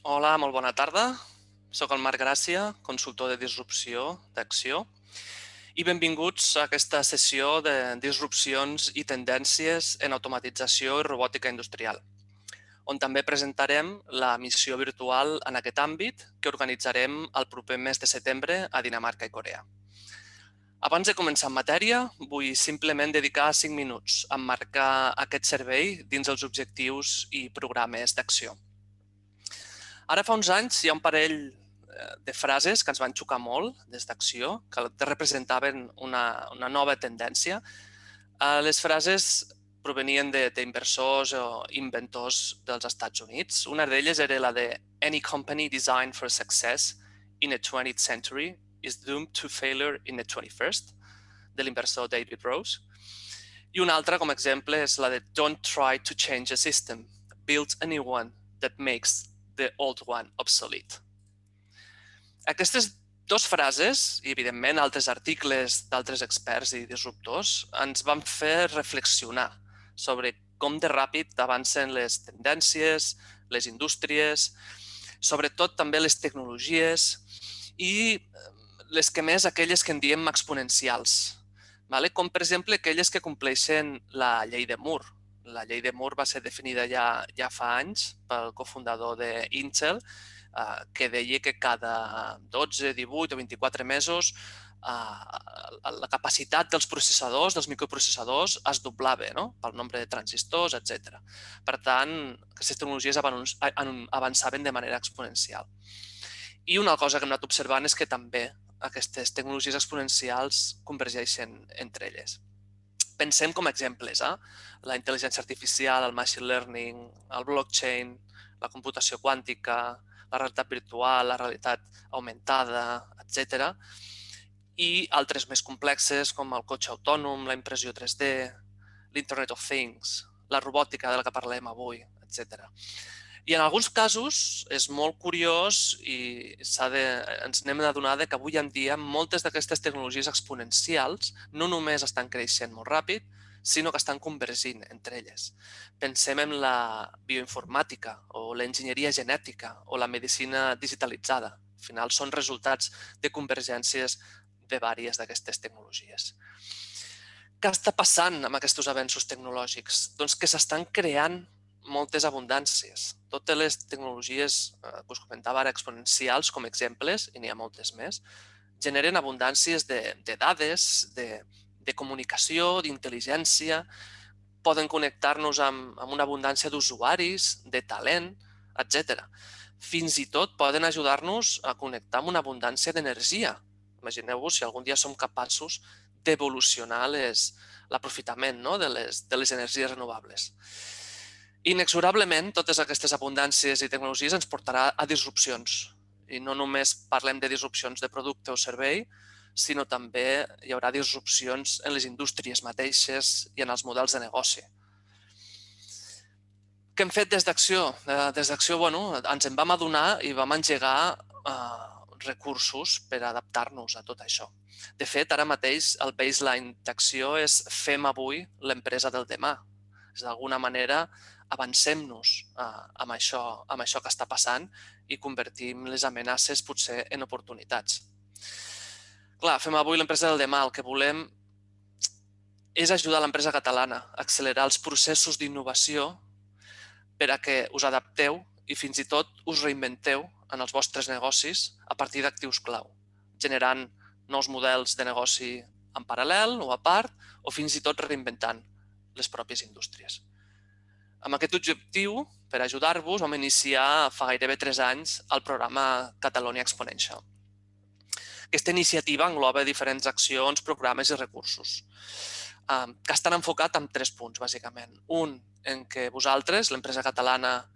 Hola, molt bona tarda. Soc el Marc Gràcia, consultor de disrupció d'Acció, i benvinguts a aquesta sessió de disrupcions i tendències en automatització i robòtica industrial, on també presentarem la missió virtual en aquest àmbit que organitzarem el proper mes de setembre a Dinamarca i Corea. Abans de començar en matèria, vull simplement dedicar 5 minuts a emmarcar aquest servei dins els objectius i programes d'acció. Ara fa uns anys hi ha un parell de frases que ens van xocar molt des d'Acció, que representaven una nova tendència. Les frases provenien d'inversors o inventors dels Estats Units. Una d'elles era la de "Any company designed for success in the 20th century is doomed to failure in the 21st", de l'inversor David Rose. I una altra, com a exemple, és la de "Don't try to change a system. Build a new one that makes the old one obsolete". Aquestes dues frases, i evidentment altres articles d'altres experts i disruptors, ens van fer reflexionar sobre com de ràpid avancen les tendències, les indústries, sobretot també les tecnologies i les que més, aquelles que en diem exponencials, com per exemple aquelles que compleixen la llei de Moore. La llei de Moore va ser definida ja fa anys pel cofundador d'Intel, que deia que cada 12, 18 o 24 mesos la capacitat dels processadors, dels microprocessadors, es doblava pel nombre de transistors, etc. Per tant, aquestes tecnologies avançaven de manera exponencial. I una cosa que hem anat observant és que també aquestes tecnologies exponencials convergeixen entre elles. Pensem com a exemples la intel·ligència artificial, el machine learning, el blockchain, la computació quàntica, la realitat virtual, la realitat augmentada, etc. I altres més complexes com el cotxe autònom, la impressió 3D, l'Internet of Things, la robòtica de la que parlem avui, etc. I en alguns casos és molt curiós i ens n'hem d'adonar que avui en dia moltes d'aquestes tecnologies exponencials no només estan creixent molt ràpid, sinó que estan convergint entre elles. Pensem en la bioinformàtica o l'enginyeria genètica o la medicina digitalitzada. Al final són resultats de convergències de diverses d'aquestes tecnologies. Què està passant amb aquests avenços tecnològics? Doncs que s'estan creant moltes abundàncies. Totes les tecnologies que us comentava ara exponencials com exemples, i n'hi ha moltes més, generen abundàncies de dades, de comunicació, d'intel·ligència, poden connectar-nos amb una abundància d'usuaris, de talent, etc. Fins i tot poden ajudar-nos a connectar amb una abundància d'energia. Imagineu-vos si algun dia som capaços d'evolucionar l'aprofitament de les energies renovables. Inexorablement, totes aquestes abundàncies i tecnologies ens portarà a disrupcions. I no només parlem de disrupcions de producte o servei, sinó també hi haurà disrupcions en les indústries mateixes i en els models de negoci. Què hem fet des d'Acció? Des d'Acció, ens en vam adonar i vam engegar recursos per adaptar-nos a tot això. De fet, ara mateix el baseline d'Acció és "Fem avui l'empresa del demà". D'alguna manera, avancem-nos amb això que està passant i convertim les amenaces potser en oportunitats. Clar, fem avui l'empresa del demà. El que volem és ajudar l'empresa catalana a accelerar els processos d'innovació per a que us adapteu i fins i tot us reinventeu en els vostres negocis a partir d'actius clau, generant nous models de negoci en paral·lel o a part o fins i tot reinventant les pròpies indústries. Amb aquest objectiu, per ajudar-vos, vam iniciar fa gairebé 3 anys el programa Catalonia Exponential. Aquesta iniciativa engloba diferents accions, programes i recursos que estan enfocats en 3 punts, bàsicament. Un, en què vosaltres, l'empresa catalana,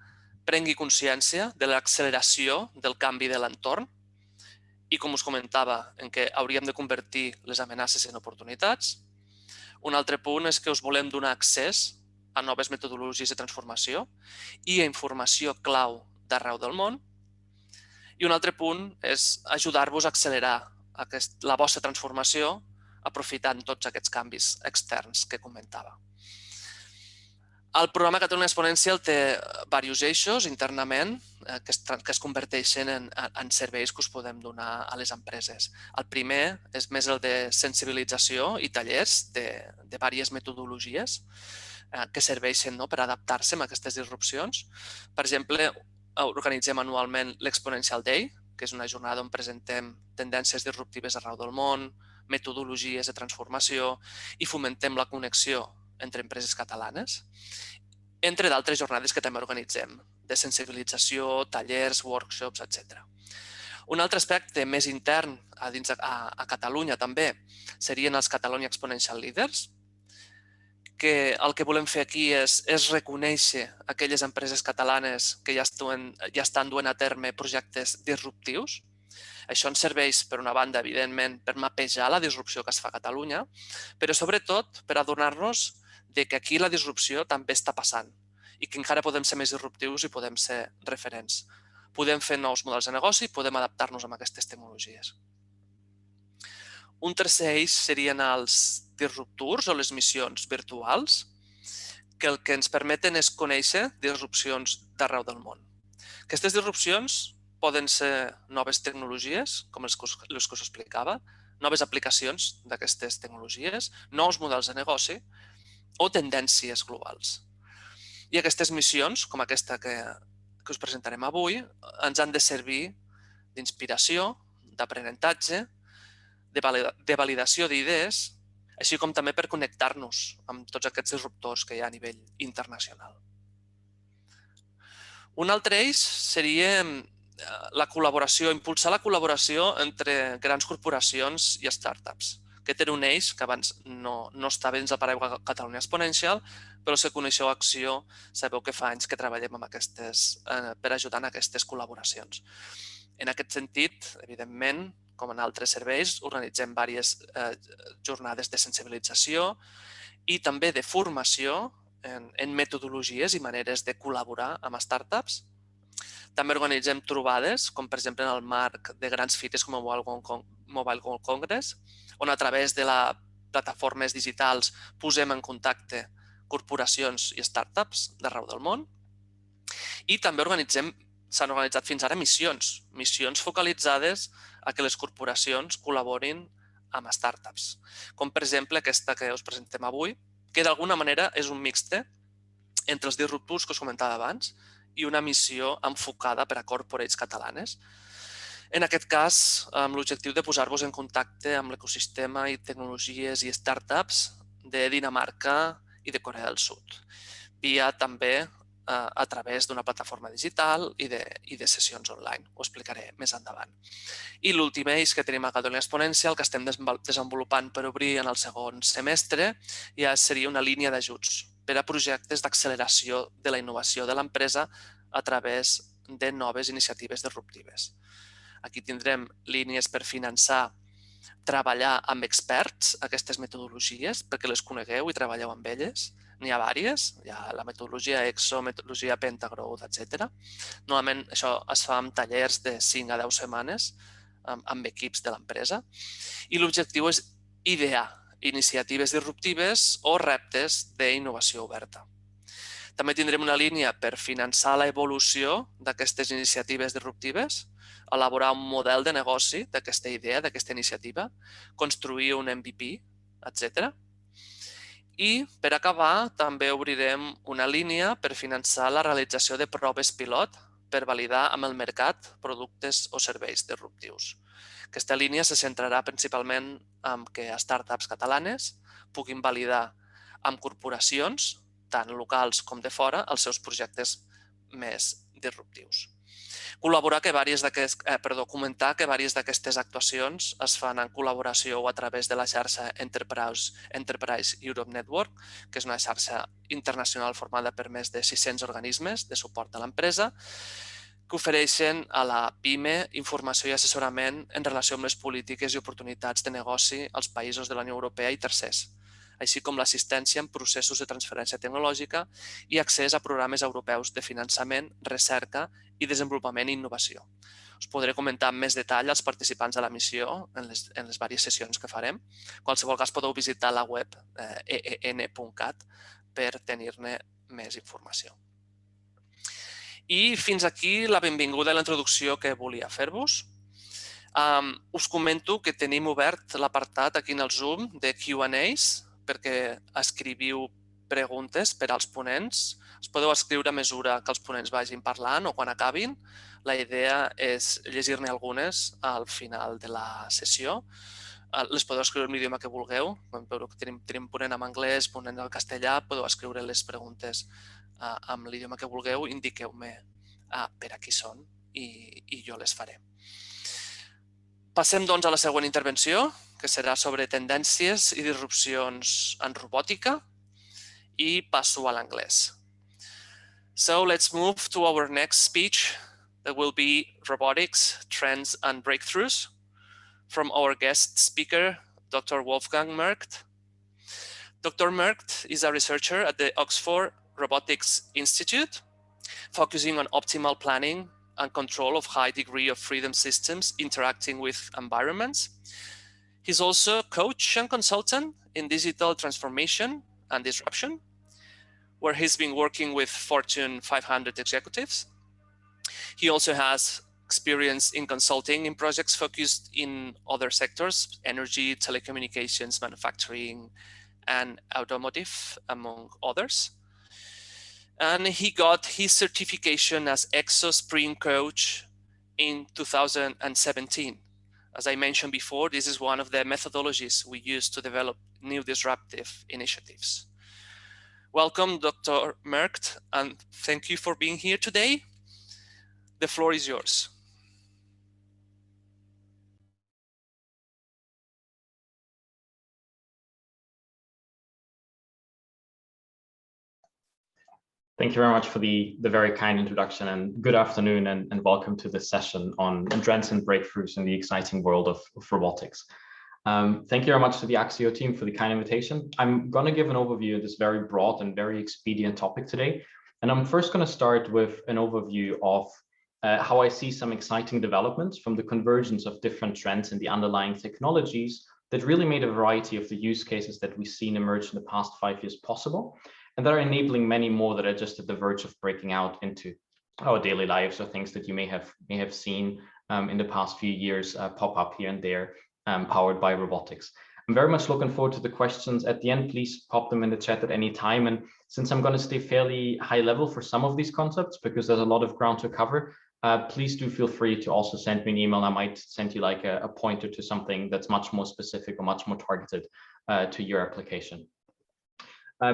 prengui consciència de l'acceleració del canvi de l'entorn i, com us comentava, en què hauríem de convertir les amenaces en oportunitats. Un altre punt és que us volem donar accés a noves metodologies de transformació i a informació clau d'arreu del món. I un altre punt és ajudar-vos a accelerar la vostra transformació aprofitant tots aquests canvis externs que comentava. El programa Catalunya Exponencial té diversos eixos internament que es converteixen en serveis que us podem donar a les empreses. El primer és més el de sensibilització i tallers de diverses metodologies que serveixen per adaptar-se a aquestes disrupcions. Per exemple, organitzem anualment l'Exponential Day, que és una jornada on presentem tendències disruptives arreu del món, metodologies de transformació i fomentem la connexió entre empreses catalanes, entre d'altres jornades que també organitzem, de sensibilització, tallers, workshops, etc. Un altre aspecte més intern a Catalunya també serien els Catalonia Exponential Leaders, que el que volem fer aquí és reconèixer aquelles empreses catalanes que ja estan duent a terme projectes disruptius. Això ens serveix, per una banda, evidentment, per mapejar la disrupció que es fa a Catalunya, però sobretot per adonar-nos que aquí la disrupció també està passant i que encara podem ser més disruptius i podem ser referents. Podem fer nous models de negoci i podem adaptar-nos a aquestes tecnologies. Un tercer eix serien els disruptours o les missions virtuals, que el que ens permeten és conèixer disrupcions d'arreu del món. Aquestes disrupcions poden ser noves tecnologies, com les que us explicava, noves aplicacions d'aquestes tecnologies, nous models de negoci o tendències globals. I aquestes missions, com aquesta que us presentarem avui, ens han de servir d'inspiració, d'aprenentatge, de validació d'idees, així com també per connectar-nos amb tots aquests disruptors que hi ha a nivell internacional. Un altre eix seria la col·laboració, impulsar la col·laboració entre grans corporacions i startups. Aquest era un eix que abans no estava dins el paraigua Catalunya Exponencial, però si coneixeu Acció, sabeu que fa anys que treballem per ajudar en aquestes col·laboracions. En aquest sentit, evidentment, com en altres serveis, organitzem diverses jornades de sensibilització i també de formació en metodologies i maneres de col·laborar amb startups. També organitzem trobades, com per exemple en el marc de grans fites com el Mobile World Congress, on a través de les plataformes digitals posem en contacte corporacions i startups d'arreu del món. I també s'han organitzat fins ara missions focalitzades a que les corporacions col·laborin amb startups, com per exemple aquesta que us presentem avui, que d'alguna manera és un mixte entre els disruptors que us comentava abans i una missió enfocada per a corporates catalanes. En aquest cas, amb l'objectiu de posar-vos en contacte amb l'ecosistema i tecnologies i startups de Dinamarca i de Corea del Sud, via també a través d'una plataforma digital i de sessions online. Ho explicaré més endavant. I l'últim eix que tenim a Catalunya Exponencial, que estem desenvolupant per obrir en el segon semestre, ja seria una línia d'ajuts per a projectes d'acceleració de la innovació de l'empresa a través de noves iniciatives disruptives. Aquí tindrem línies per finançar, treballar amb experts aquestes metodologies perquè les conegueu i treballeu amb elles. N'hi ha diverses, hi ha la metodologia EXO, metodologia Pentagrowth, etc. Normalment això es fa amb tallers de 5 a 10 setmanes amb equips de l'empresa i l'objectiu és idear iniciatives disruptives o reptes d'innovació oberta. També tindrem una línia per finançar l'evolució d'aquestes iniciatives disruptives, elaborar un model de negoci d'aquesta idea, d'aquesta iniciativa, construir un MVP, etc. I, per acabar, també obrirem una línia per finançar la realització de proves pilot per validar amb el mercat productes o serveis disruptius. Aquesta línia se centrarà principalment en que startups catalanes puguin validar amb corporacions, tant locals com de fora, els seus projectes més disruptius. Comentar que diverses d'aquestes actuacions es fan en col·laboració o a través de la xarxa Enterprise Europe Network, que és una xarxa internacional formada per més de 600 organismes de suport a l'empresa, que ofereixen a la PIME informació i assessorament en relació amb les polítiques i oportunitats de negoci als països de la Unió Europea i tercers, així com l'assistència en processos de transferència tecnològica i accés a programes europeus de finançament, recerca i desenvolupament i innovació. Us podré comentar amb més detall als participants de la missió en les diverses sessions que farem. En qualsevol cas, podeu visitar la web een.cat per tenir-ne més informació. I fins aquí la benvinguda i la introducció que volia fer-vos. Us comento que tenim obert l'apartat aquí en el Zoom de Q&As perquè escriviu preguntes per als ponents. Es podeu escriure a mesura que els ponents vagin parlant o quan acabin. La idea és llegir-ne algunes al final de la sessió. Les podeu escriure en l'idioma que vulgueu. Tenim ponent en anglès, ponent en castellà. Podeu escriure les preguntes amb l'idioma que vulgueu. Indiqueu-me per a qui són i jo les faré. Passem, doncs, a la següent intervenció, que serà sobre tendències i disrupcions en robòtica, i passo a l'anglès. So let's move to our next speech that will be robotics, trends and breakthroughs from our guest speaker, Dr. Wolfgang Merkt. Dr. Merkt is a researcher at the Oxford Robotics Institute, focusing on optimal planning and control of high degree of freedom systems interacting with environments. He's also a coach and consultant in digital transformation and disruption, where he's been working with Fortune 500 executives. He also has experience in consulting in projects focused in other sectors, energy, telecommunications, manufacturing, and automotive, among others. And he got his certification as EXO Spring Coach in 2017. As I mentioned before, this is one of the methodologies we use to develop new disruptive initiatives. Welcome, Dr. Merkt, and thank you for being here today. The floor is yours. Thank you very much for the very kind introduction, and good afternoon and welcome to this session on trends and breakthroughs in the exciting world of robotics. Thank you very much to the Axio team for the kind invitation. I'm going to give an overview of this very broad and very expedient topic today. And I'm first going to start with an overview of how I see some exciting developments from the convergence of different trends in the underlying technologies that really made a variety of the use cases that we've seen emerge in the past 5 years possible, and that are enabling many more that are just at the verge of breaking out into our daily lives, or things that you may have seen in the past few years pop up here and there, powered by robotics. I'm very much looking forward to the questions at the end. Please pop them in the chat at any time. And since I'm going to stay fairly high level for some of these concepts, because there's a lot of ground to cover, please do feel free to also send me an email. I might send you like a pointer to something that's much more specific or much more targeted to your application.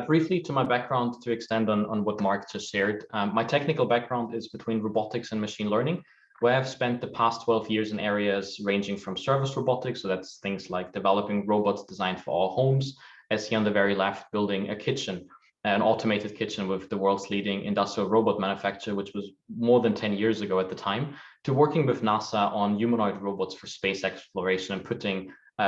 Briefly to my background, to extend on what Mark just shared, my technical background is between robotics and machine learning, where I've spent the past 12 years in areas ranging from service robotics, so that's things like developing robots designed for our homes, as here on the very left, building a kitchen, an automated kitchen with the world's leading industrial robot manufacturer, which was more than 10 years ago at the time, to working with NASA on humanoid robots for space exploration and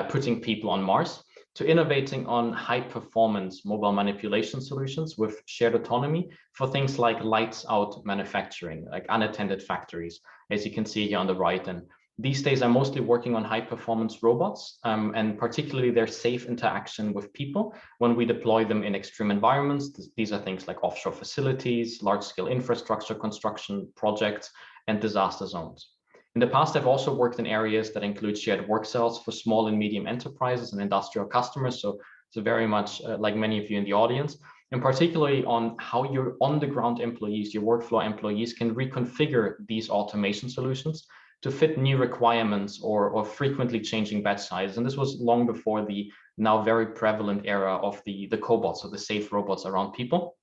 putting people on Mars, to innovating on high-performance mobile manipulation solutions with shared autonomy for things like lights-out manufacturing, like unattended factories, as you can see here on the right. And these days, I'm mostly working on high-performance robots, and particularly their safe interaction with people when we deploy them in extreme environments. These are things like offshore facilities, large-scale infrastructure construction projects, and disaster zones. In the past, I've also worked in areas that include shared work cells for small and medium enterprises and industrial customers. So very much like many of you in the audience, and particularly on how your on-the-ground employees, your workflow employees, can reconfigure these automation solutions to fit new requirements or frequently changing batch sizes. And this was long before the now very prevalent era of the cobots, so the safe robots around people,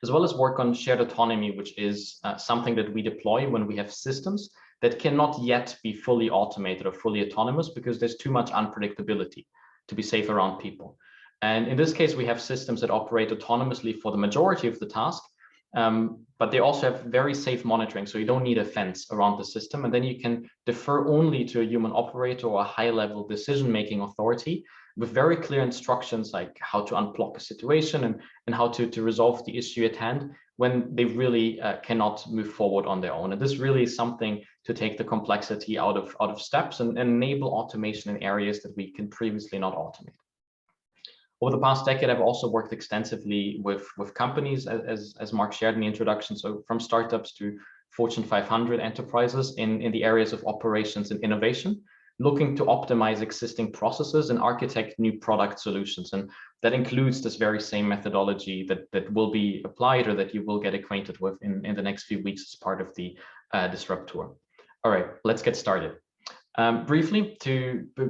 as well as work on shared autonomy, which is something that we deploy when we have systems that cannot yet be fully automated or fully autonomous because there's too much unpredictability to be safe around people. And in this case, we have systems that operate autonomously for the majority of the task, but they also have very safe monitoring. So you don't need a fence around the system. And then you can defer only to a human operator or a high-level decision-making authority with very clear instructions like how to unblock a situation and how to resolve the issue at hand when they really cannot move forward on their own. And this really is something to take the complexity out of steps and enable automation in areas that we can previously not automate. Over the past decade, I've also worked extensively with companies, as Mark shared in the introduction, so from startups to Fortune 500 enterprises in the areas of operations and innovation, looking to optimize existing processes and architect new product solutions. And that includes this very same methodology that will be applied or that you will get acquainted with in the next few weeks as part of the disruptour. All right, let's get started. Briefly,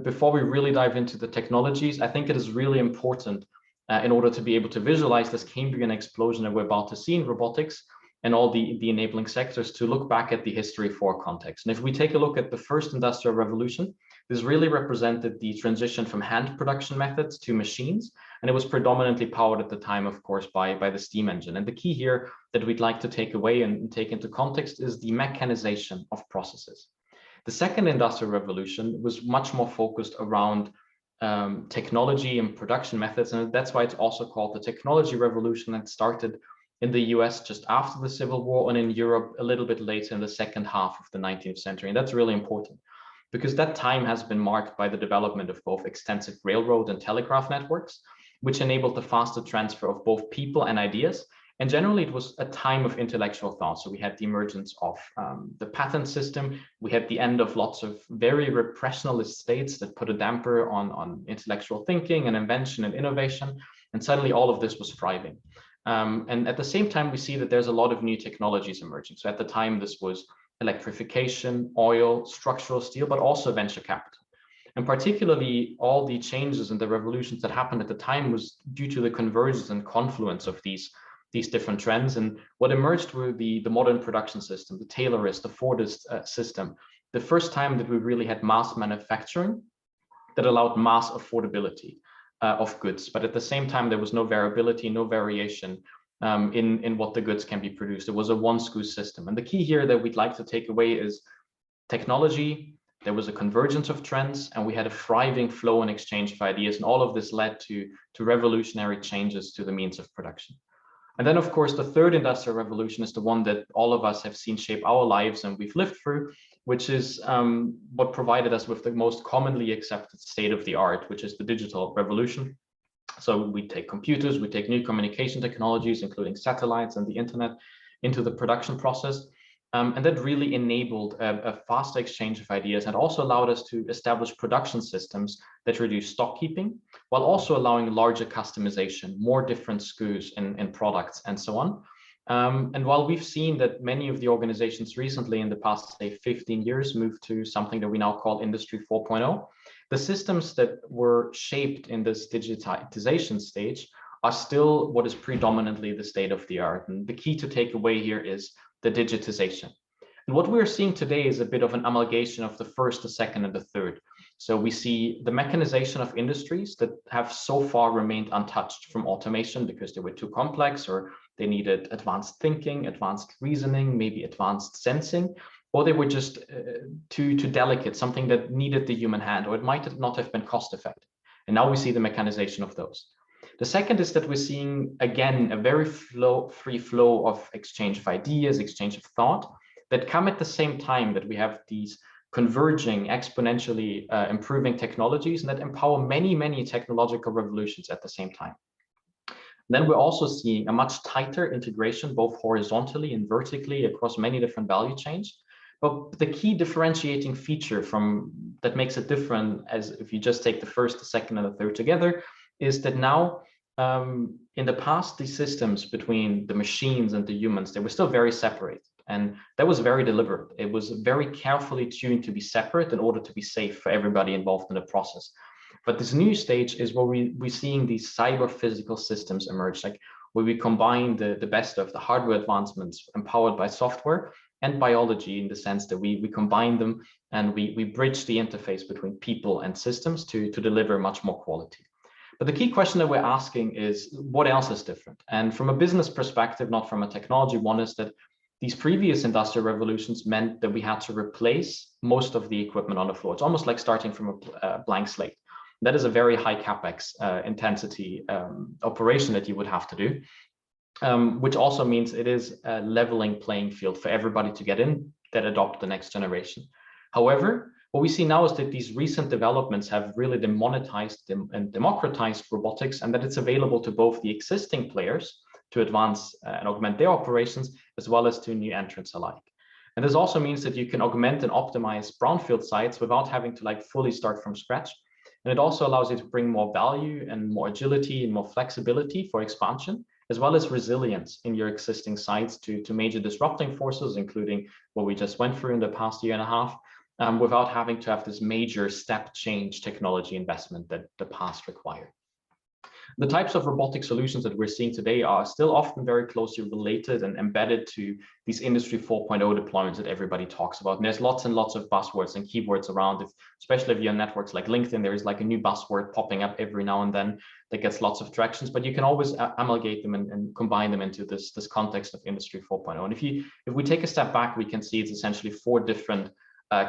before we really dive into the technologies, I think it is really important in order to be able to visualize this Cambrian explosion that we're about to see in robotics and all the enabling sectors, to look back at the history for context. And if we take a look at the first industrial revolution, this really represented the transition from hand production methods to machines, and it was predominantly powered at the time, of course, by the steam engine. And the key here that we'd like to take away and take into context is the mechanization of processes. The second industrial revolution was much more focused around technology and production methods, and that's why it's also called the technology revolution, that started in the US just after the Civil War, and in Europe a little bit later in the second half of the 19th century. And that's really important because that time has been marked by the development of both extensive railroad and telegraph networks, which enabled the faster transfer of both people and ideas. And generally, it was a time of intellectual thought. So we had the emergence of the patent system. We had the end of lots of very repressionalist states that put a damper on intellectual thinking and invention and innovation. And suddenly all of this was thriving. And at the same time, we see that there's a lot of new technologies emerging. So at the time, this was electrification, oil, structural steel, but also venture capital. And particularly all the changes and the revolutions that happened at the time was due to the convergence and confluence of these different trends. And what emerged were the modern production system, the Taylorist, the Fordist system, the first time that we really had mass manufacturing that allowed mass affordability of goods. But at the same time, there was no variability, no variation in what the goods can be produced. It was a one-SKU system. And the key here that we'd like to take away is technology. There was a convergence of trends, and we had a thriving flow and exchange of ideas. And all of this led to revolutionary changes to the means of production. And then, of course, the third industrial revolution is the one that all of us have seen shape our lives and we've lived through, which is what provided us with the most commonly accepted state of the art, which is the digital revolution. So we take computers, we take new communication technologies, including satellites and the internet, into the production process. And that really enabled a faster exchange of ideas, and also allowed us to establish production systems that reduce stock keeping, while also allowing larger customization, more different SKUs in products, and so on. And while we've seen that many of the organizations recently in the past, say, 15 years moved to something that we now call Industry 4.0, the systems that were shaped in this digitization stage are still what is predominantly the state of the art. And the key to take away here is the digitization. And what we're seeing today is a bit of an amalgamation of the first, the second, and the third. So we see the mechanization of industries that have so far remained untouched from automation because they were too complex, or they needed advanced thinking, advanced reasoning, maybe advanced sensing, or they were just too delicate, something that needed the human hand, or it might not have been cost effective. And now we see the mechanization of those. The second is that we're seeing, again, a very free flow of exchange of ideas, exchange of thought, that come at the same time that we have these converging, exponentially improving technologies, and that empower many, many technological revolutions at the same time. Then we're also seeing a much tighter integration, both horizontally and vertically, across many different value chains. But the key differentiating feature that makes it different, as if you just take the first, the second, and the third together, is that now, in the past, these systems between the machines and the humans, they were still very separated. And that was very deliberate. It was very carefully tuned to be separate in order to be safe for everybody involved in the process. But this new stage is where we're seeing these cyber physical systems emerge, like where we combine the best of the hardware advancements empowered by software and biology, in the sense that we combine them and we bridge the interface between people and systems to deliver much more quality. But the key question that we're asking is, what else is different? And from a business perspective, not from a technology one, is that these previous industrial revolutions meant that we had to replace most of the equipment on the floor. It's almost like starting from a blank slate. That is a very high capex intensity operation that you would have to do, which also means it is a leveling playing field for everybody to get in that adopt the next generation. However, What we see now is that these recent developments have really demonetized and democratized robotics, and that it's available to both the existing players to advance and augment their operations, as well as to new entrants alike. And this also means that you can augment and optimize brownfield sites without having to fully start from scratch. And it also allows you to bring more value and more agility and more flexibility for expansion, as well as resilience in your existing sites to major disrupting forces, including what we just went through in the past year and a half, without having to have this major step change technology investment that the past required. The types of robotic solutions that we're seeing today are still often very closely related and embedded to these Industry 4.0 deployments that everybody talks about. And there's lots and lots of buzzwords and keywords around it, especially if you're on networks like LinkedIn. There is a new buzzword popping up every now and then that gets lots of tractions, but you can always amalgate them and combine them into this context of Industry 4.0. And if we take a step back, we can see it's essentially 4 different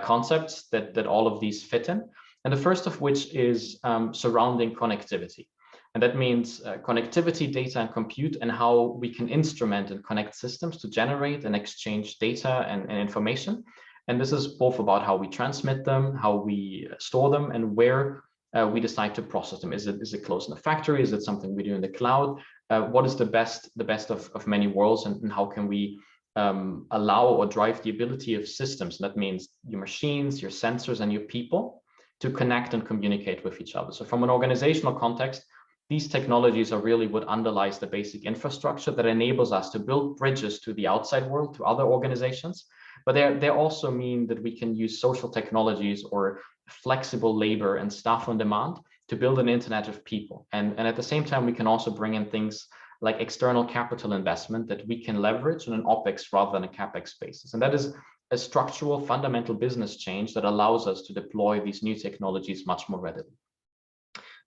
concepts that all of these fit in. And the first of which is surrounding connectivity. And that means connectivity, data, and compute, and how we can instrument and connect systems to generate and exchange data and information. And this is both about how we transmit them, how we store them, and where we decide to process them. Is it close in the factory? Is it something we do in the cloud? What is the best of many worlds, and how can we allow or drive the ability of systems? That means your machines, your sensors, and your people to connect and communicate with each other. So from an organizational context, these technologies are really what underlies the basic infrastructure that enables us to build bridges to the outside world, to other organizations. But they also mean that we can use social technologies or flexible labor and staff on demand to build an internet of people. And at the same time, we can also bring in things like external capital investment that we can leverage on an OpEx rather than a CapEx basis. And that is a structural, fundamental business change that allows us to deploy these new technologies much more readily.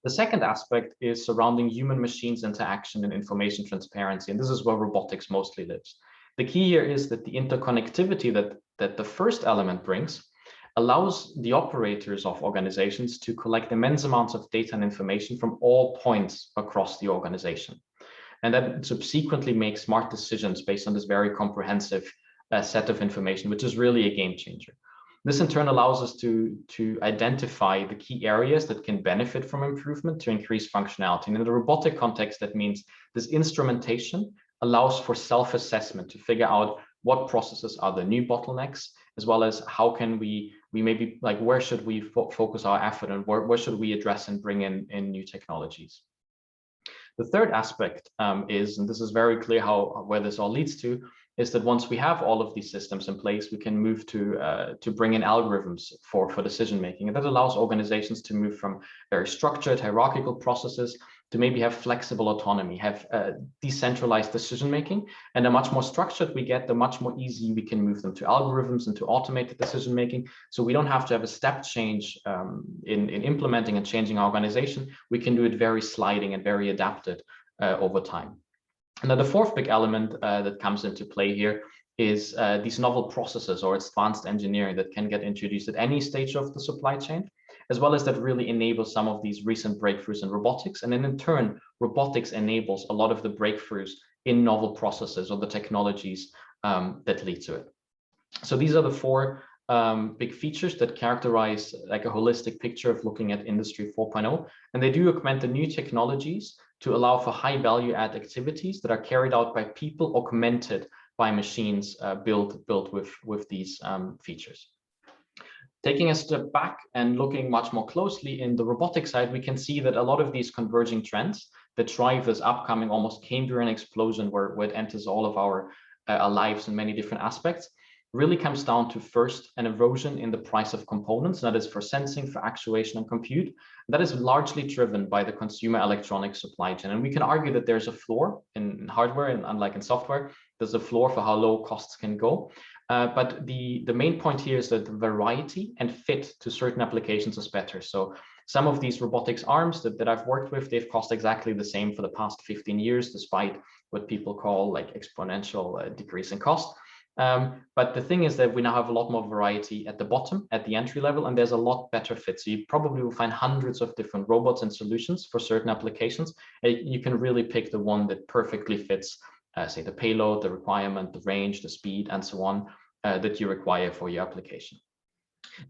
The second aspect is surrounding human-machines interaction and information transparency, and this is where robotics mostly lives. The key here is that the interconnectivity that the first element brings allows the operators of organizations to collect immense amounts of data and information from all points across the organization. And that subsequently makes smart decisions based on this very comprehensive set of information, which is really a game changer. This in turn allows us to identify the key areas that can benefit from improvement to increase functionality. And in the robotic context, that means this instrumentation allows for self-assessment to figure out what processes are the new bottlenecks, as well as how can we maybe where should we focus our effort, and where should we address and bring in new technologies. The third aspect is, and this is very clear where this all leads to, is that once we have all of these systems in place, we can move to bring in algorithms for decision making. And that allows organizations to move from very structured hierarchical processes to maybe have flexible autonomy, have decentralized decision making. And the much more structured we get, the much more easy we can move them to algorithms and to automated decision making. So we don't have to have a step change in implementing and changing our organization. We can do it very sliding and very adapted over time. And then the fourth big element that comes into play here is these novel processes or advanced engineering that can get introduced at any stage of the supply chain, as well as that really enables some of these recent breakthroughs in robotics. And then in turn, robotics enables a lot of the breakthroughs in novel processes or the technologies that lead to it. So these are the 4 big features that characterize a holistic picture of looking at Industry 4.0. And they do augment the new technologies to allow for high value add activities that are carried out by people, augmented by machines built with these features. Taking a step back and looking much more closely in the robotic side, we can see that a lot of these converging trends that drive this upcoming almost Cambrian explosion where it enters all of our lives in many different aspects really comes down to first an erosion in the price of components, that is for sensing, for actuation and compute. That is largely driven by the consumer electronics supply chain. And we can argue that there's a floor in hardware, and unlike in software, there's a floor for how low costs can go. But the main point here is that the variety and fit to certain applications is better. So some of these robotics arms that I've worked with, they've cost exactly the same for the past 15 years, despite what people call exponential decrease in cost. But the thing is that we now have a lot more variety at the bottom, at the entry level, and there's a lot better fit. So you probably will find hundreds of different robots and solutions for certain applications. You can really pick the one that perfectly fits, say, the payload, the requirement, the range, the speed, and so on, that you require for your application.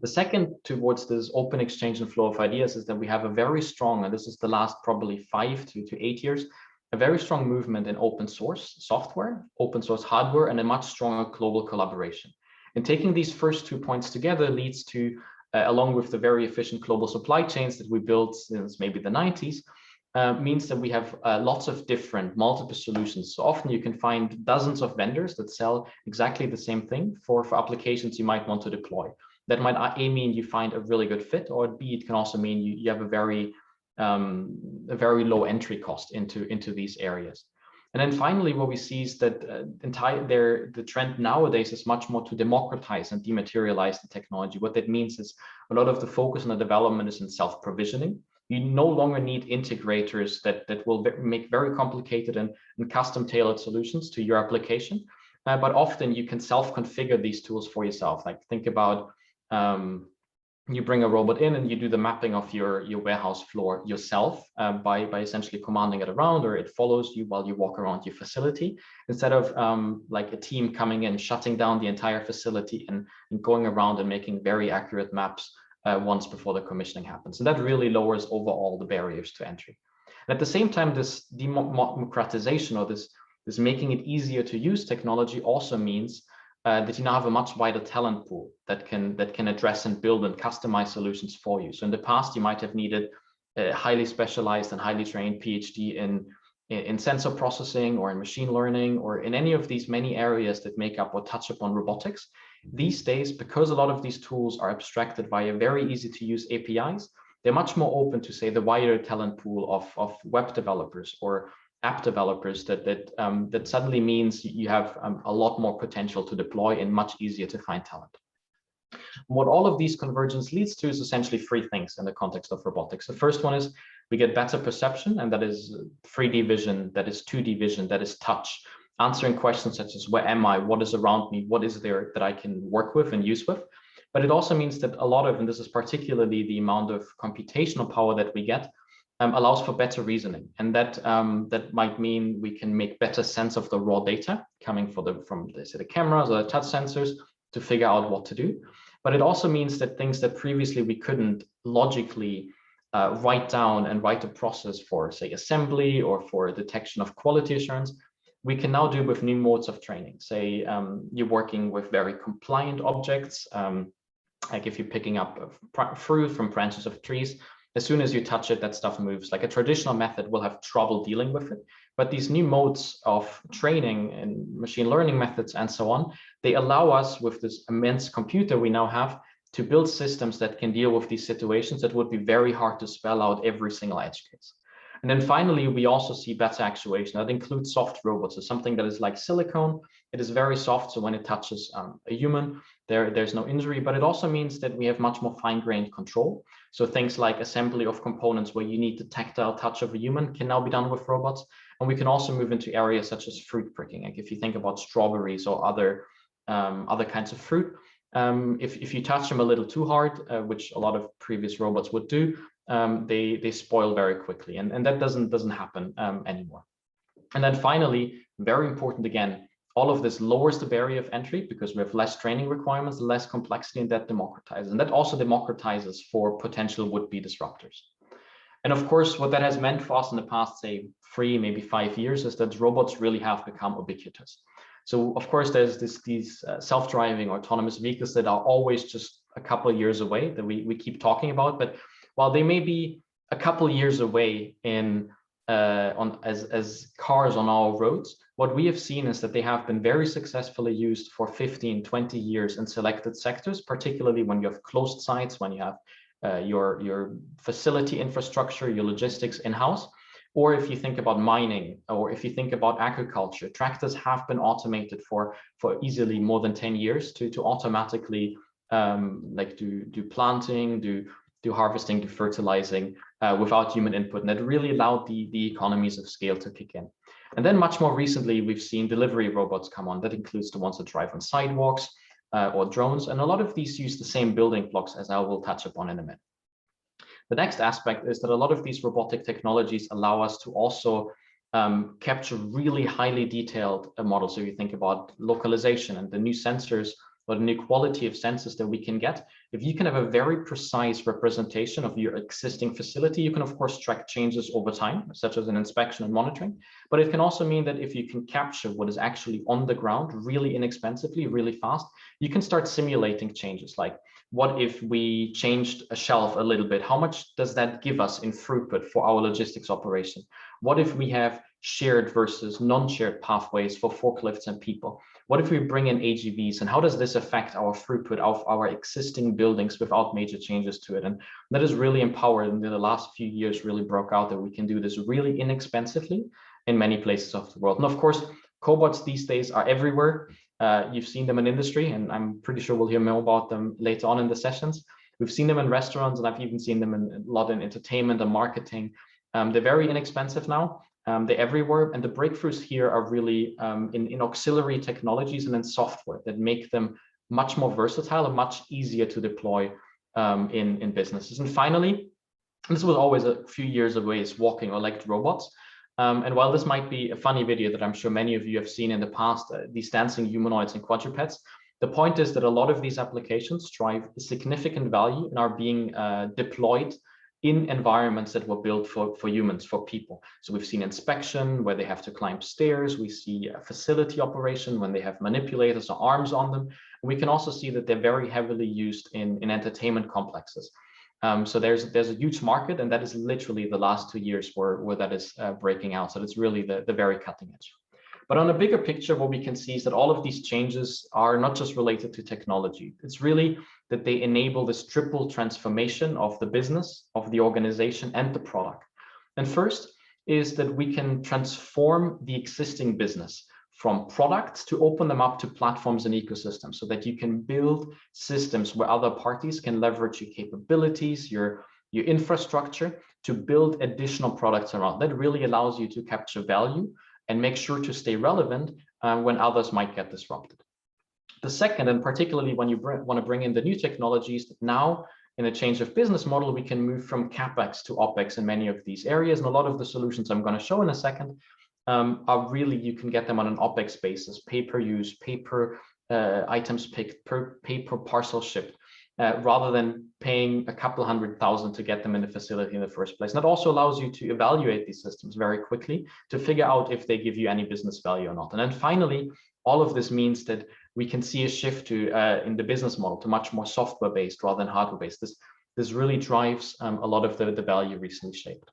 The second towards this open exchange and flow of ideas is that we have a very strong, and this is the last probably 5 to 8 years, a very strong movement in open source software, open source hardware, and a much stronger global collaboration. And taking these first 2 points together leads to, along with the very efficient global supply chains that we built since maybe the 90s, means that we have lots of different multiple solutions. So often you can find dozens of vendors that sell exactly the same thing for applications you might want to deploy. That might A, mean you find a really good fit, or B, it can also mean you have a very low entry cost into these areas. And then finally, what we see is that the trend nowadays is much more to democratize and dematerialize the technology. What that means is a lot of the focus on the development is in self-provisioning. You no longer need integrators that will make very complicated and custom tailored solutions to your application. But often you can self-configure these tools for yourself. Like think about you bring a robot in and you do the mapping of your warehouse floor yourself by essentially commanding it around, or it follows you while you walk around your facility, instead of like a team coming in, shutting down the entire facility and going around and making very accurate maps once before the commissioning happens. And that really lowers overall the barriers to entry. And at the same time, this democratization, or this making it easier to use technology, also means that you now have a much wider talent pool that can address and build and customize solutions for you. So in the past, you might have needed a highly specialized and highly trained PhD in sensor processing or in machine learning or in any of these many areas that make up or touch upon robotics. These days, because a lot of these tools are abstracted via very easy to use APIs, they're much more open to, say, the wider talent pool of web developers or app developers that suddenly means you have a lot more potential to deploy and much easier to find talent. What all of these convergence leads to is essentially 3 things in the context of robotics. The first one is we get better perception, and that is 3D vision, that is 2D vision, that is touch, answering questions such as where am I, what is around me, what is there that I can work with and use with. But it also means that a lot of, and this is particularly the amount of computational power that we get, allows for better reasoning, and that might mean we can make better sense of the raw data coming from the cameras or the touch sensors to figure out what to do. But it also means that things that previously we couldn't logically write down and write a process for, say, assembly or for detection of quality assurance, we can now do with new modes of training. Say you're working with very compliant objects, like if you're picking up fruit from branches of trees. As soon as you touch it, that stuff moves. Like a traditional method will have trouble dealing with it. But these new modes of training and machine learning methods and so on, they allow us, with this immense computer we now have, to build systems that can deal with these situations that would be very hard to spell out every single edge case. And then finally, we also see better actuation. That includes soft robots. So something that is like silicone. It is very soft, so when it touches a human, there's no injury, but it also means that we have much more fine-grained control. So things like assembly of components where you need the tactile touch of a human can now be done with robots. And we can also move into areas such as fruit pricking. Like if you think about strawberries or other kinds of fruit, if you touch them a little too hard, which a lot of previous robots would do, they spoil very quickly, and that doesn't happen anymore. And then finally, very important again, all of this lowers the barrier of entry because we have less training requirements, less complexity, and that democratizes. And that also democratizes for potential would-be disruptors. And of course, what that has meant for us in the past, say, 3, maybe 5 years, is that robots really have become ubiquitous. So of course, there's these self-driving autonomous vehicles that are always just a couple of years away that we keep talking about. But while they may be a couple of years away as cars on our roads, what we have seen is that they have been very successfully used for 15, 20 years in selected sectors, particularly when you have closed sites, when you have your facility infrastructure, your logistics in-house, or if you think about mining, or if you think about agriculture. Tractors have been automated for easily more than 10 years to automatically like do planting, do harvesting, do fertilizing without human input. And that really allowed the economies of scale to kick in. And then much more recently, we've seen delivery robots come on. That includes the ones that drive on sidewalks or drones. And a lot of these use the same building blocks as I will touch upon in a minute. The next aspect is that a lot of these robotic technologies allow us to also capture really highly detailed models. So you think about localization and the new sensors or the inequality of sensors that we can get. If you can have a very precise representation of your existing facility, you can of course track changes over time, such as an inspection and monitoring. But it can also mean that if you can capture what is actually on the ground really inexpensively, really fast, you can start simulating changes. Like, what if we changed a shelf a little bit? How much does that give us in throughput for our logistics operation? What if we have shared versus non-shared pathways for forklifts and people? What if we bring in AGVs, and how does this affect our throughput of our existing buildings without major changes to it? And that is really empowered, and in the last few years really broke out that we can do this really inexpensively in many places of the world. And of course, cobots these days are everywhere. You've seen them in industry, and I'm pretty sure we'll hear more about them later on in the sessions. We've seen them in restaurants, and I've even seen them a lot in entertainment and marketing. They're very inexpensive now. They're everywhere, and the breakthroughs here are really in auxiliary technologies and in software that make them much more versatile and much easier to deploy in businesses. And finally, this was always a few years away, is walking or like robots. And while this might be a funny video that I'm sure many of you have seen in the past, these dancing humanoids and quadrupeds, the point is that a lot of these applications drive significant value and are being deployed in environments that were built for humans, for people. So we've seen inspection where they have to climb stairs. We see a facility operation when they have manipulators or arms on them. And we can also see that they're very heavily used in entertainment complexes. So there's a huge market, and that is literally the last 2 years where that is breaking out. So it's really the very cutting edge. But on a bigger picture, what we can see is that all of these changes are not just related to technology. It's really that they enable this triple transformation of the business, of the organization, and the product. And first is that we can transform the existing business from products to open them up to platforms and ecosystems, so that you can build systems where other parties can leverage your capabilities, your infrastructure to build additional products around. That really allows you to capture value and make sure to stay relevant when others might get disrupted. The second, and particularly when you want to bring in the new technologies, now in a change of business model, we can move from CapEx to OpEx in many of these areas. And a lot of the solutions I'm going to show in a second are really, you can get them on an OpEx basis, pay per use, pay per items picked, pay per parcel shipped, rather than paying a couple $100,000 to get them in the facility in the first place. And that also allows you to evaluate these systems very quickly to figure out if they give you any business value or not. And then finally, all of this means that we can see a shift to in the business model to much more software-based rather than hardware-based. This really drives a lot of the value recently shaped.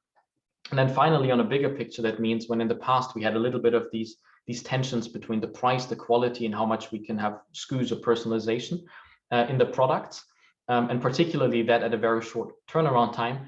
And then finally, on a bigger picture, that means when in the past we had a little bit of these tensions between the price, the quality, and how much we can have SKUs or personalization in the products, and particularly that at a very short turnaround time,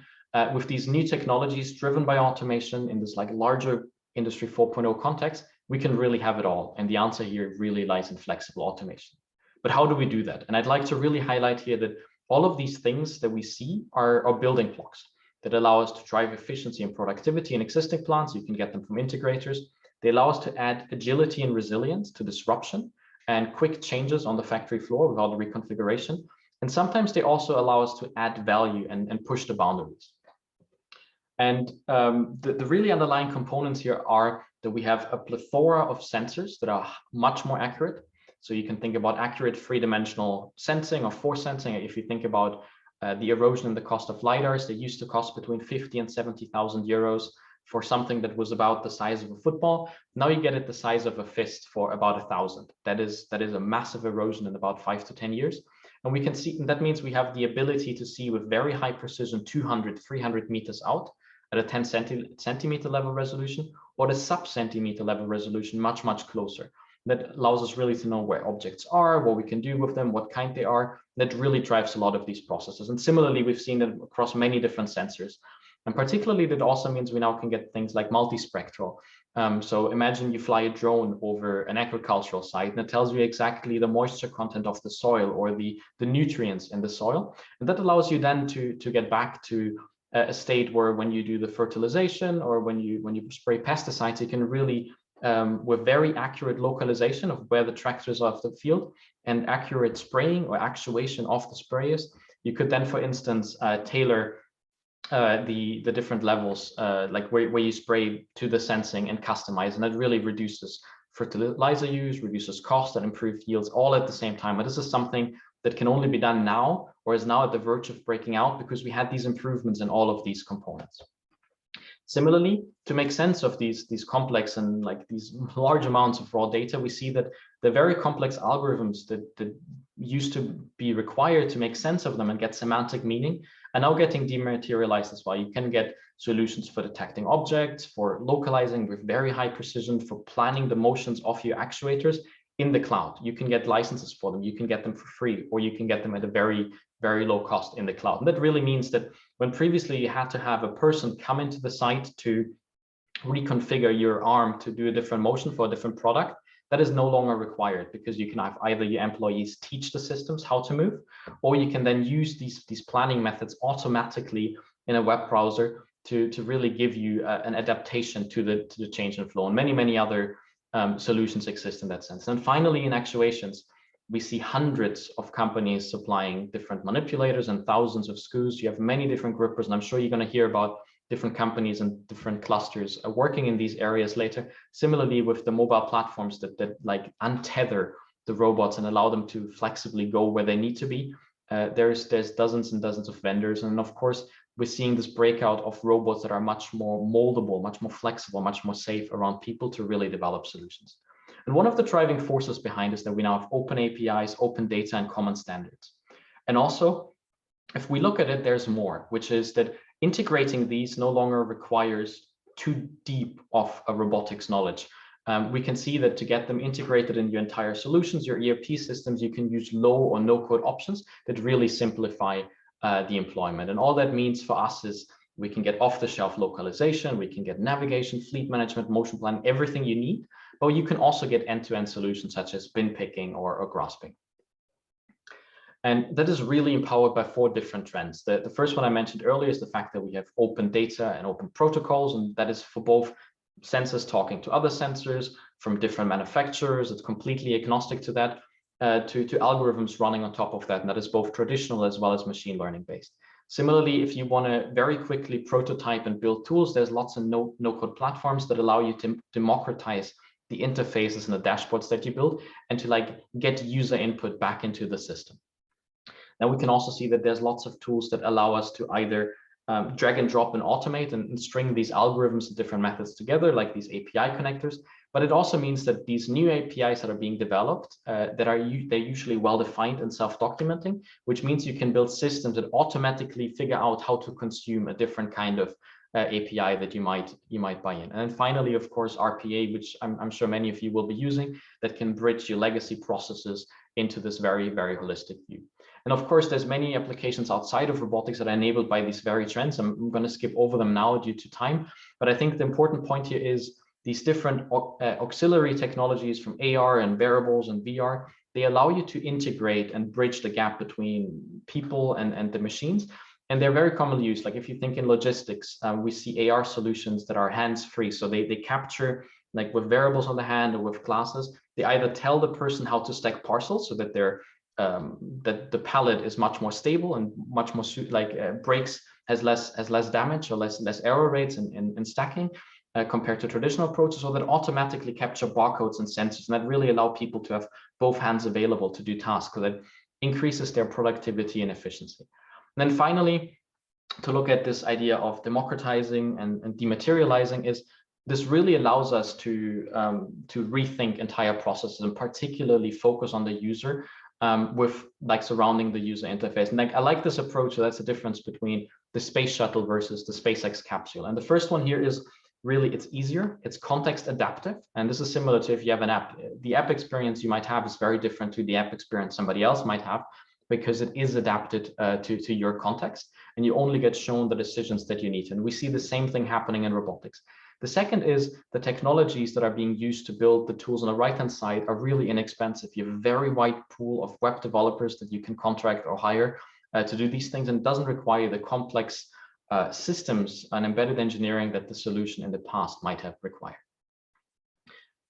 with these new technologies driven by automation in this like larger Industry 4.0 context, we can really have it all. And the answer here really lies in flexible automation. But how do we do that? And I'd like to really highlight here that all of these things that we see are building blocks that allow us to drive efficiency and productivity in existing plants. You can get them from integrators. They allow us to add agility and resilience to disruption and quick changes on the factory floor without reconfiguration. And sometimes they also allow us to add value and push the boundaries. And the really underlying components here are that we have a plethora of sensors that are much more accurate. So you can think about accurate three-dimensional sensing or force sensing. If you think about the erosion and the cost of LiDARs, they used to cost between 50 and 70,000 euros for something that was about the size of a football. Now you get it the size of a fist for about 1,000. That is a massive erosion in about 5 to 10 years. And we can see, and that means we have the ability to see with very high precision 200, 300 meters out at a 10 centimeter level resolution, or the sub-centimeter level resolution much, much closer. That allows us really to know where objects are, what we can do with them, what kind they are. That really drives a lot of these processes. And similarly, we've seen that across many different sensors. And particularly, that also means we now can get things like multispectral. So imagine you fly a drone over an agricultural site, and it tells you exactly the moisture content of the soil or the nutrients in the soil. And that allows you then to get back to a state where when you do the fertilization or when you spray pesticides, you can really, with very accurate localization of where the tractors are of the field and accurate spraying or actuation of the sprayers, you could then, for instance, tailor the different levels, like where you spray to the sensing and customize, and that really reduces fertilizer use, reduces cost, and improved yields all at the same time. And this is something that can only be done now, or is now at the verge of breaking out, because we had these improvements in all of these components. Similarly, to make sense of these complex and like these large amounts of raw data, we see that the very complex algorithms that used to be required to make sense of them and get semantic meaning are now getting dematerialized as well. You can get solutions for detecting objects, for localizing with very high precision, for planning the motions of your actuators in the cloud. You can get licenses for them, you can get them for free, or you can get them at a very, very low cost in the cloud. And that really means that when previously you had to have a person come into the site to reconfigure your arm to do a different motion for a different product, that is no longer required, because you can have either your employees teach the systems how to move, or you can then use these planning methods automatically in a web browser to really give you an adaptation to the change in flow. And many other solutions exist in that sense. And finally, in actuations, we see hundreds of companies supplying different manipulators and thousands of screws. You have many different grippers, and I'm sure you're going to hear about different companies and different clusters working in these areas later. Similarly, with the mobile platforms that like untether the robots and allow them to flexibly go where they need to be, there's dozens and dozens of vendors. And of course, we're seeing this breakout of robots that are much more moldable, much more flexible, much more safe around people to really develop solutions. And one of the driving forces behind is that we now have open APIs, open data, and common standards. And also, if we look at it, there's more, which is that integrating these no longer requires too deep of a robotics knowledge. We can see that to get them integrated in your entire solutions, your ERP systems, you can use low or no code options that really simplify the employment. And all that means for us is we can get off-the-shelf localization, we can get navigation, fleet management, motion planning, everything you need. But you can also get end-to-end solutions such as bin picking or grasping. And that is really empowered by 4 different trends. The first one I mentioned earlier is the fact that we have open data and open protocols, and that is for both sensors talking to other sensors from different manufacturers. It's completely agnostic to that, to algorithms running on top of that. And that is both traditional as well as machine learning based. Similarly, if you want to very quickly prototype and build tools, there's lots of no-code platforms that allow you to democratize the interfaces and the dashboards that you build, and to like get user input back into the system. Now we can also see that there's lots of tools that allow us to either drag and drop and automate and string these algorithms and different methods together, like these API connectors. But it also means that these new APIs that are being developed, they're usually well-defined and self-documenting, which means you can build systems that automatically figure out how to consume a different kind of API that you might buy in. And then finally, of course, RPA, which I'm sure many of you will be using, that can bridge your legacy processes into this very, very holistic view. And of course, there's many applications outside of robotics that are enabled by these very trends. I'm going to skip over them now due to time, but I think the important point here is these different auxiliary technologies from AR and wearables and VR, they allow you to integrate and bridge the gap between people and the machines. And they're very commonly used. Like if you think in logistics, we see AR solutions that are hands-free. So they capture, like with wearables on the hand or with glasses, they either tell the person how to stack parcels so that that the pallet is much more stable and much more breaks, has less damage or less error rates in stacking compared to traditional approaches, or that automatically capture barcodes and sensors, and that really allow people to have both hands available to do tasks, so that increases their productivity and efficiency. And then finally, to look at this idea of democratizing and dematerializing, is this really allows us to rethink entire processes and particularly focus on the user, with like surrounding the user interface. And like I like this approach. So that's the difference between the space shuttle versus the SpaceX capsule. And the first one here is really, it's easier, it's context adaptive. And this is similar to if you have an app. The app experience you might have is very different to the app experience somebody else might have, because it is adapted to your context, and you only get shown the decisions that you need. And we see the same thing happening in robotics. The second is the technologies that are being used to build the tools on the right-hand side are really inexpensive. You have a very wide pool of web developers that you can contract or hire to do these things, and it doesn't require the complex systems and embedded engineering that the solution in the past might have required.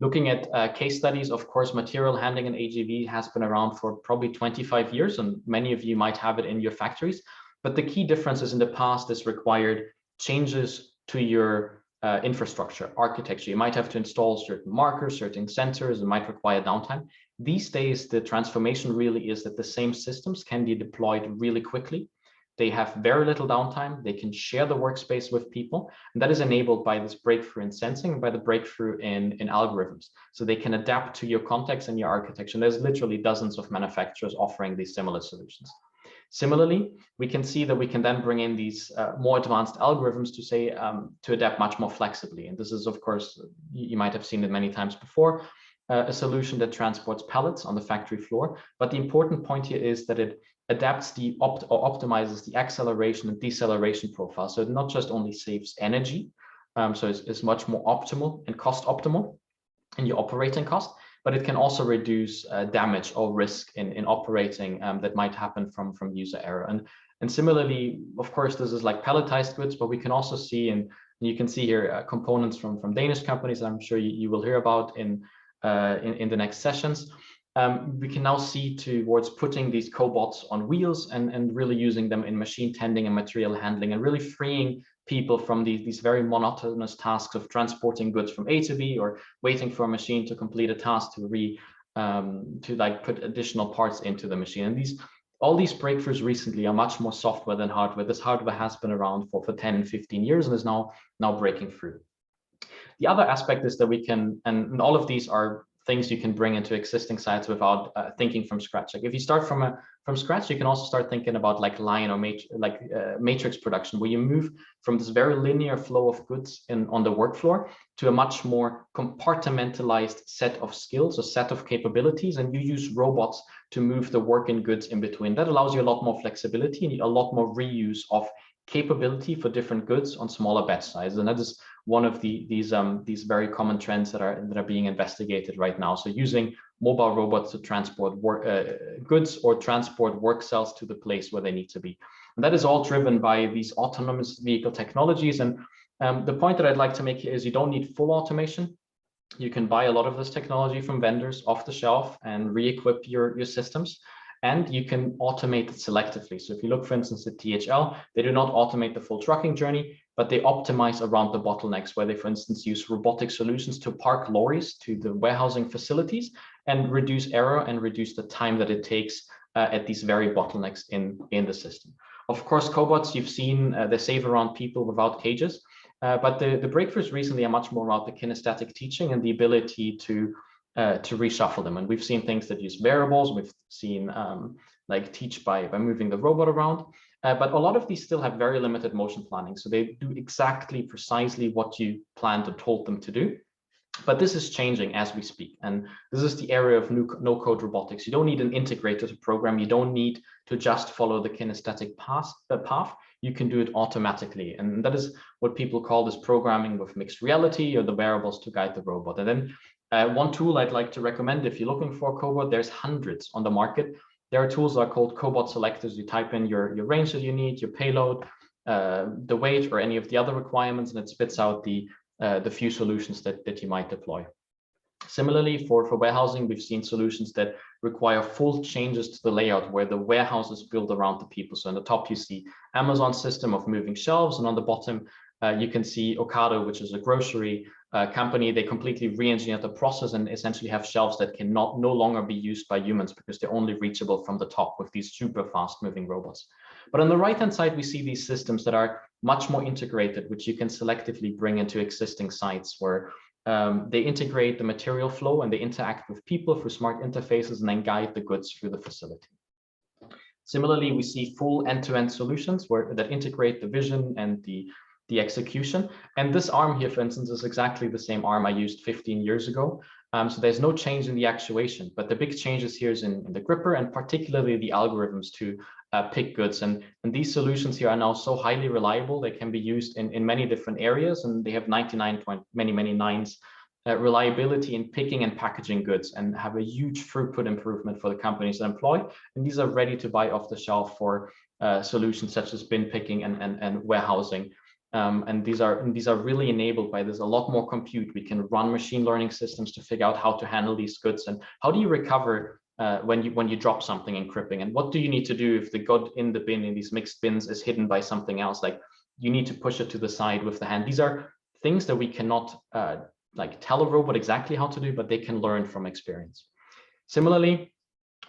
Looking at case studies, of course, material handling and AGV has been around for probably 25 years, and many of you might have it in your factories. But the key difference is in the past, this required changes to your infrastructure, architecture. You might have to install certain markers, certain sensors, it might require downtime. These days, the transformation really is that the same systems can be deployed really quickly. They have very little downtime. They can share the workspace with people. And that is enabled by this breakthrough in sensing and by the breakthrough in algorithms. So they can adapt to your context and your architecture. And there's literally dozens of manufacturers offering these similar solutions. Similarly, we can see that we can then bring in these more advanced algorithms to say, to adapt much more flexibly. And this is, of course, you might have seen it many times before, a solution that transports pallets on the factory floor. But the important point here is that it adapts the optimizes the acceleration and deceleration profile. So it not just only saves energy, so it's much more optimal and cost optimal in your operating cost, but it can also reduce damage or risk in operating that might happen from user error. And similarly, of course, this is like palletized goods, but we can also see, and you can see here components from Danish companies that I'm sure you will hear about in the next sessions. We can now see towards putting these cobots on wheels and really using them in machine tending and material handling, and really freeing people from these very monotonous tasks of transporting goods from A to B, or waiting for a machine to complete a task to like put additional parts into the machine. And all these breakthroughs recently are much more software than hardware. This hardware has been around for 10 and 15 years and is now breaking through. The other aspect is that we can, and all of these are things you can bring into existing sites without thinking from scratch. Like if you start from scratch, you can also start thinking about like line or matrix production, where you move from this very linear flow of goods on the work floor to a much more compartmentalized set of skills, a set of capabilities, and you use robots to move the work and goods in between. That allows you a lot more flexibility and a lot more reuse of capability for different goods on smaller batch sizes. And that is one of these very common trends that are being investigated right now. So using mobile robots to transport goods or transport work cells to the place where they need to be. And that is all driven by these autonomous vehicle technologies. And the point that I'd like to make here is you don't need full automation. You can buy a lot of this technology from vendors off the shelf and re-equip your systems. And you can automate it selectively. So if you look, for instance, at THL, they do not automate the full trucking journey, but they optimize around the bottlenecks, where they, for instance, use robotic solutions to park lorries to the warehousing facilities and reduce error and reduce the time that it takes at these very bottlenecks in the system. Of course, cobots, you've seen, they save around people without cages, but the breakthroughs recently are much more about the kinesthetic teaching and the ability to reshuffle them. And we've seen things that use variables. We've seen like teach by moving the robot around. But a lot of these still have very limited motion planning. So they do exactly precisely what you planned or told them to do. But this is changing as we speak. And this is the area of no-code robotics. You don't need an integrator to program. You don't need to just follow the kinesthetic path. You can do it automatically. And that is what people call this programming with mixed reality, or the variables to guide the robot. And then one tool I'd like to recommend, if you're looking for a cobot, there's hundreds on the market. There are tools that are called cobot selectors. You type in your range that you need, your payload, the weight, or any of the other requirements, and it spits out the few solutions that you might deploy. Similarly, for warehousing, we've seen solutions that require full changes to the layout, where the warehouse is built around the people. So on the top, you see Amazon system of moving shelves, and on the bottom, you can see Ocado, which is a grocery company. They completely re-engineered the process and essentially have shelves that can no longer be used by humans, because they're only reachable from the top with these super fast moving robots. But on the right-hand side, we see these systems that are much more integrated, which you can selectively bring into existing sites, where they integrate the material flow and they interact with people through smart interfaces and then guide the goods through the facility. Similarly, we see full end-to-end solutions that integrate the vision and the execution. And this arm here, for instance, is exactly the same arm I used 15 years ago. So there's no change in the actuation, but the big changes here is in the gripper, and particularly the algorithms to pick goods. And these solutions here are now so highly reliable, they can be used in many different areas, and they have 99 point many nines reliability in picking and packaging goods, and have a huge throughput improvement for the companies that employ. And these are ready to buy off the shelf for solutions such as bin picking and warehousing. And these are really enabled by this. A lot more compute. We can run machine learning systems to figure out how to handle these goods, and how do you recover when you drop something in cripping, and what do you need to do if the good in the bin, in these mixed bins, is hidden by something else. Like, you need to push it to the side with the hand. These are things that we cannot like tell a robot exactly how to do, but they can learn from experience. Similarly,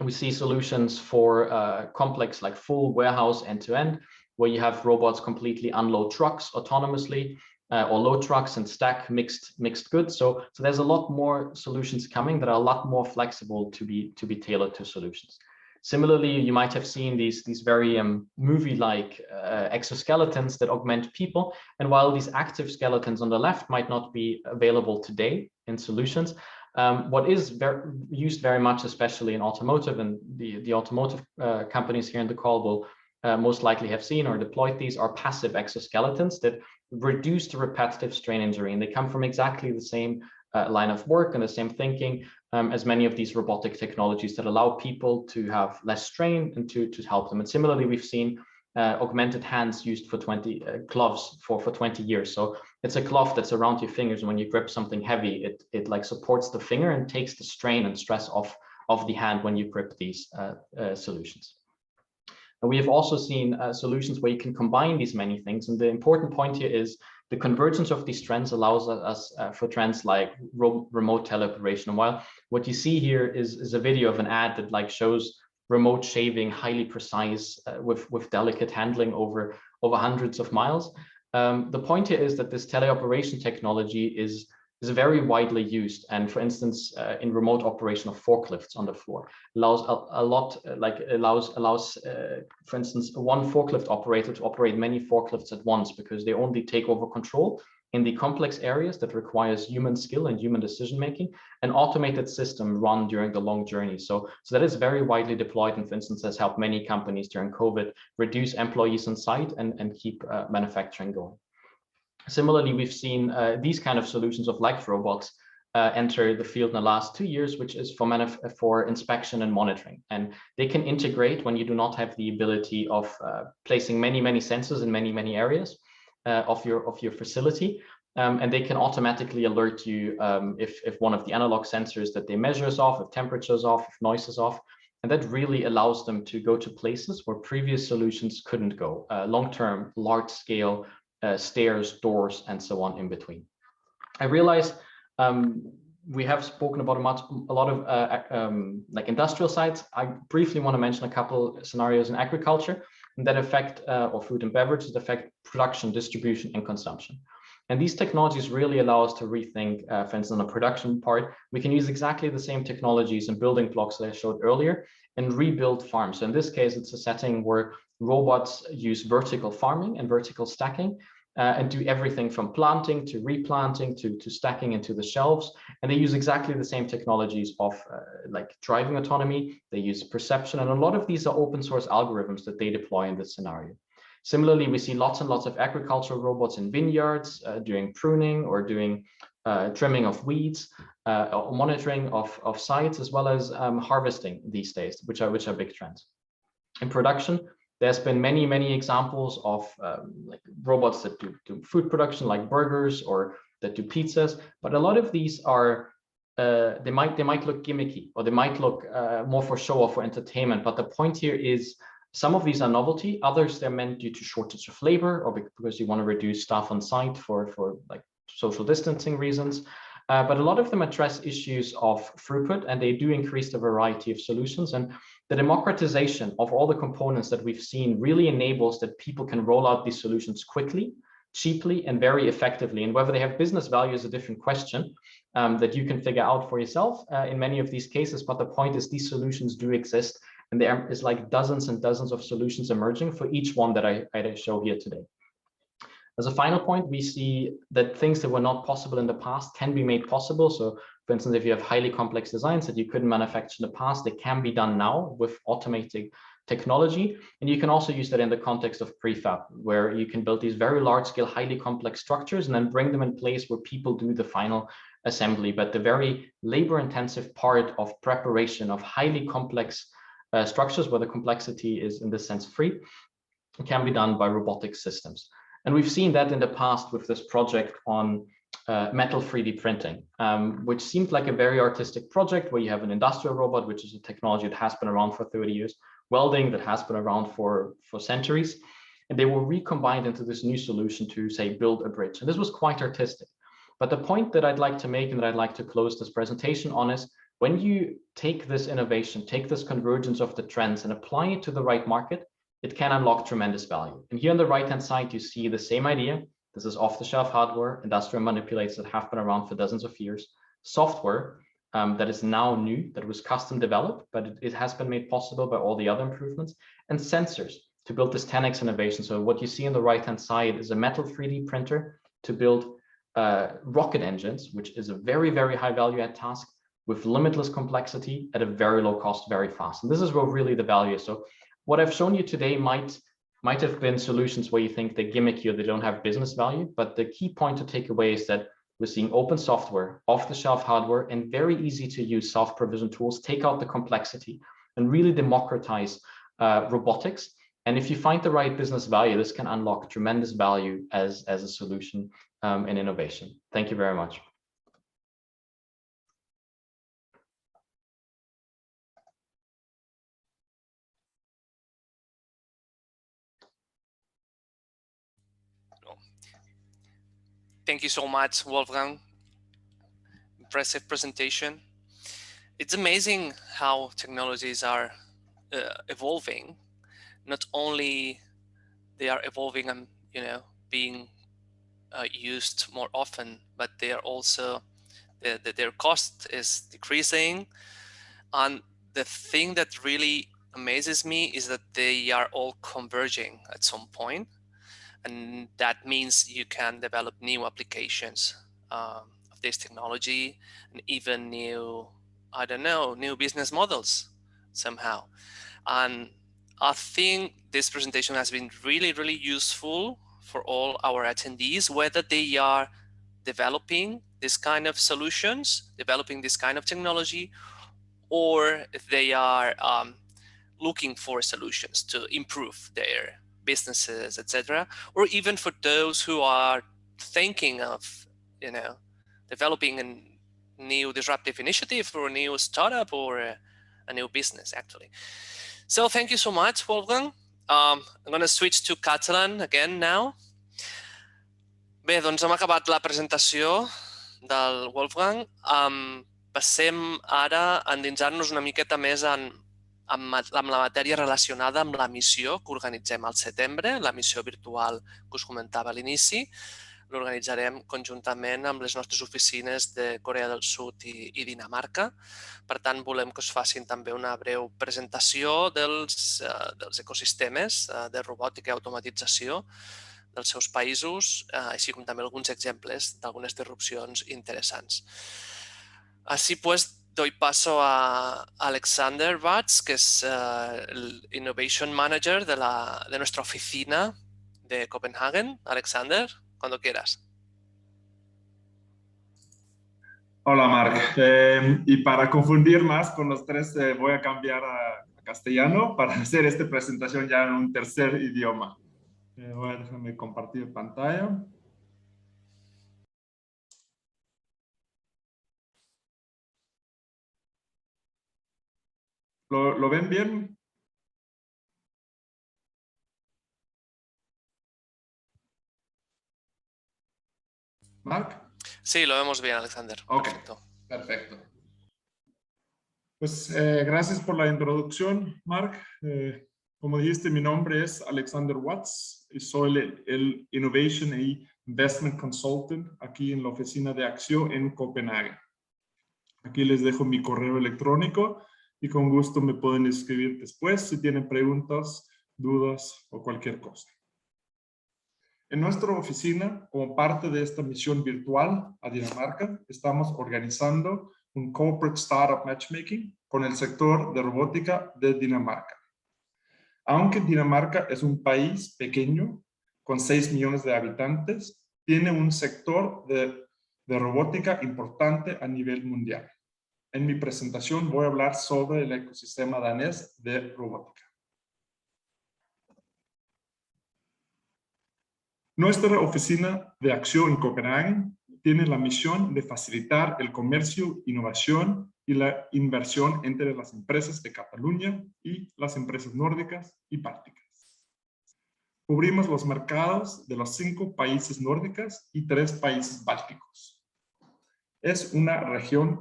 we see solutions for complex like full warehouse end-to-end, where you have robots completely unload trucks autonomously or load trucks and stack mixed goods. So there's a lot more solutions coming that are a lot more flexible to be tailored to solutions. Similarly, you might have seen these very movie-like exoskeletons that augment people. And while these active skeletons on the left might not be available today in solutions, what is used very much, especially in automotive, and the automotive companies here in the call will most likely have seen or deployed these, are passive exoskeletons that reduce the repetitive strain injury. And they come from exactly the same line of work and the same thinking as many of these robotic technologies that allow people to have less strain and to help them. And similarly, we've seen augmented hands used for gloves for 20 years. So it's a glove that's around your fingers, and when you grip something heavy, it like supports the finger and takes the strain and stress off the hand when you grip these solutions. And we have also seen solutions where you can combine these many things. And the important point here is the convergence of these trends allows us for trends like remote teleoperation. And while what you see here is a video of an ad that like shows remote shaving, highly precise with delicate handling over hundreds of miles. The point here is that this teleoperation technology is very widely used, and for instance, in remote operation of forklifts on the floor, allows for instance, one forklift operator to operate many forklifts at once, because they only take over control in the complex areas that requires human skill and human decision making, an automated system run during the long journey. So that is very widely deployed, and for instance has helped many companies during COVID reduce employees on site and keep manufacturing going. Similarly, we've seen these kind of solutions of like robots enter the field in the last 2 years, which is for inspection and monitoring. And they can integrate when you do not have the ability of placing many sensors in many areas of your facility. And they can automatically alert you if one of the analog sensors that they measure is off, if temperature is off, if noise is off. And that really allows them to go to places where previous solutions couldn't go, long-term, large-scale stairs, doors, and so on in between. I realize we have spoken about a lot of like industrial sites. I briefly want to mention a couple scenarios in agriculture that affect or food and beverage that affect production, distribution, and consumption. And these technologies really allow us to rethink, for instance, on the production part, we can use exactly the same technologies and building blocks that I showed earlier and rebuild farms. So in this case, it's a setting where robots use vertical farming and vertical stacking and do everything from planting to replanting to stacking into the shelves. And they use exactly the same technologies of like driving autonomy. They use perception, and a lot of these are open source algorithms that they deploy in this scenario. Similarly, we see lots and lots of agricultural robots in vineyards doing pruning or doing trimming of weeds, or monitoring of sites, as well as harvesting these days, which are big trends. In production, there's been many examples of like robots that do food production, like burgers, or that do pizzas. But a lot of these are they might look gimmicky, or they might look more for show off or entertainment. But the point here is some of these are novelty, others they're meant due to shortage of labor or because you want to reduce staff on site for like social distancing reasons. But a lot of them address issues of throughput, and they do increase the variety of solutions. And the democratization of all the components that we've seen really enables that people can roll out these solutions quickly, cheaply, and very effectively. And whether they have business value is a different question that you can figure out for yourself in many of these cases. But the point is these solutions do exist, and there is like dozens and dozens of solutions emerging for each one that I show here today. As a final point, we see that things that were not possible in the past can be made possible. So for instance, if you have highly complex designs that you couldn't manufacture in the past, they can be done now with automated technology. And you can also use that in the context of prefab, where you can build these very large scale, highly complex structures and then bring them in place where people do the final assembly. But the very labor intensive part of preparation of highly complex structures, where the complexity is in this sense free, can be done by robotic systems. And we've seen that in the past with this project on metal 3D printing, which seemed like a very artistic project where you have an industrial robot, which is a technology that has been around for 30 years, welding that has been around for centuries. and they were recombined into this new solution to, say, build a bridge. And this was quite artistic. But the point that I'd like to make and that I'd like to close this presentation on is, when you take this innovation, take this convergence of the trends and apply it to the right market, it can unlock tremendous value. And here on the right-hand side, you see the same idea. This is off-the-shelf hardware, industrial manipulators that have been around for dozens of years, software that is now new, that was custom developed, but it has been made possible by all the other improvements, and sensors to build this 10x innovation. So what you see on the right-hand side is a metal 3D printer to build rocket engines, which is a very, very high value add task with limitless complexity at a very low cost, very fast. And this is where really the value is. So what I've shown you today might have been solutions where you think they're gimmicky or they don't have business value, but the key point to take away is that we're seeing open software, off-the-shelf hardware, and very easy to use self-provision tools take out the complexity and really democratize robotics. And if you find the right business value, this can unlock tremendous value as a solution and innovation. Thank you very much. Thank you so much, Wolfgang. Impressive presentation. It's amazing how technologies are evolving. Not only they are evolving and being used more often, but they are also their cost is decreasing. And the thing that really amazes me is that they are all converging at some point. And that means you can develop new applications of this technology and even new, I don't know, new business models somehow. And I think this presentation has been really, really useful for all our attendees, whether they are developing this kind of solutions, developing this kind of technology, or if they are looking for solutions to improve their businesses, etc., or even for those who are thinking of, developing a new disruptive initiative or a new startup or a new business, actually. So thank you so much, Wolfgang. I'm going to switch to Catalan again now. Bé, doncs hem acabat la presentació del Wolfgang. Passem ara a endinsar-nos una miqueta més amb la matèria relacionada amb la missió que organitzem al setembre, la missió virtual que us comentava a l'inici. L'organitzarem conjuntament amb les nostres oficines de Corea del Sud i Dinamarca. Per tant, volem que us facin també una breu presentació dels ecosistemes de robòtica i automatització dels seus països, així com també alguns exemples d'algunes disrupcions interessants. Así pues, doy paso a Alexander Watts, que es el Innovation Manager de nuestra oficina de Copenhagen. Alexander, cuando quieras. Hola, Marc. Y para confundir más con los tres, voy a cambiar a castellano para hacer esta presentación ya en un tercer idioma. Déjame compartir pantalla. ¿Lo ven bien? ¿Marc? Sí, lo vemos bien, Alexander. Ok, perfecto. Perfecto. Pues gracias por la introducción, Marc. Como dijiste, mi nombre es Alexander Watts y soy el Innovation e Investment Consultant aquí en la oficina de Axio en Copenhague. Aquí les dejo mi correo electrónico y con gusto me pueden escribir después si tienen preguntas, dudas o cualquier cosa. En nuestra oficina, como parte de esta misión virtual a Dinamarca, estamos organizando un Corporate Startup Matchmaking con el sector de robótica de Dinamarca. Aunque Dinamarca es un país pequeño, con 6 millones de habitantes, tiene un sector de robótica importante a nivel mundial. En mi presentación voy a hablar sobre el ecosistema danés de robótica. Nuestra oficina de acción en Copenhague tiene la misión de facilitar el comercio, innovación y la inversión entre las empresas de Cataluña y las empresas nórdicas y bálticas. Cubrimos los mercados de los 5 países nórdicos y 3 países bálticos. Es una región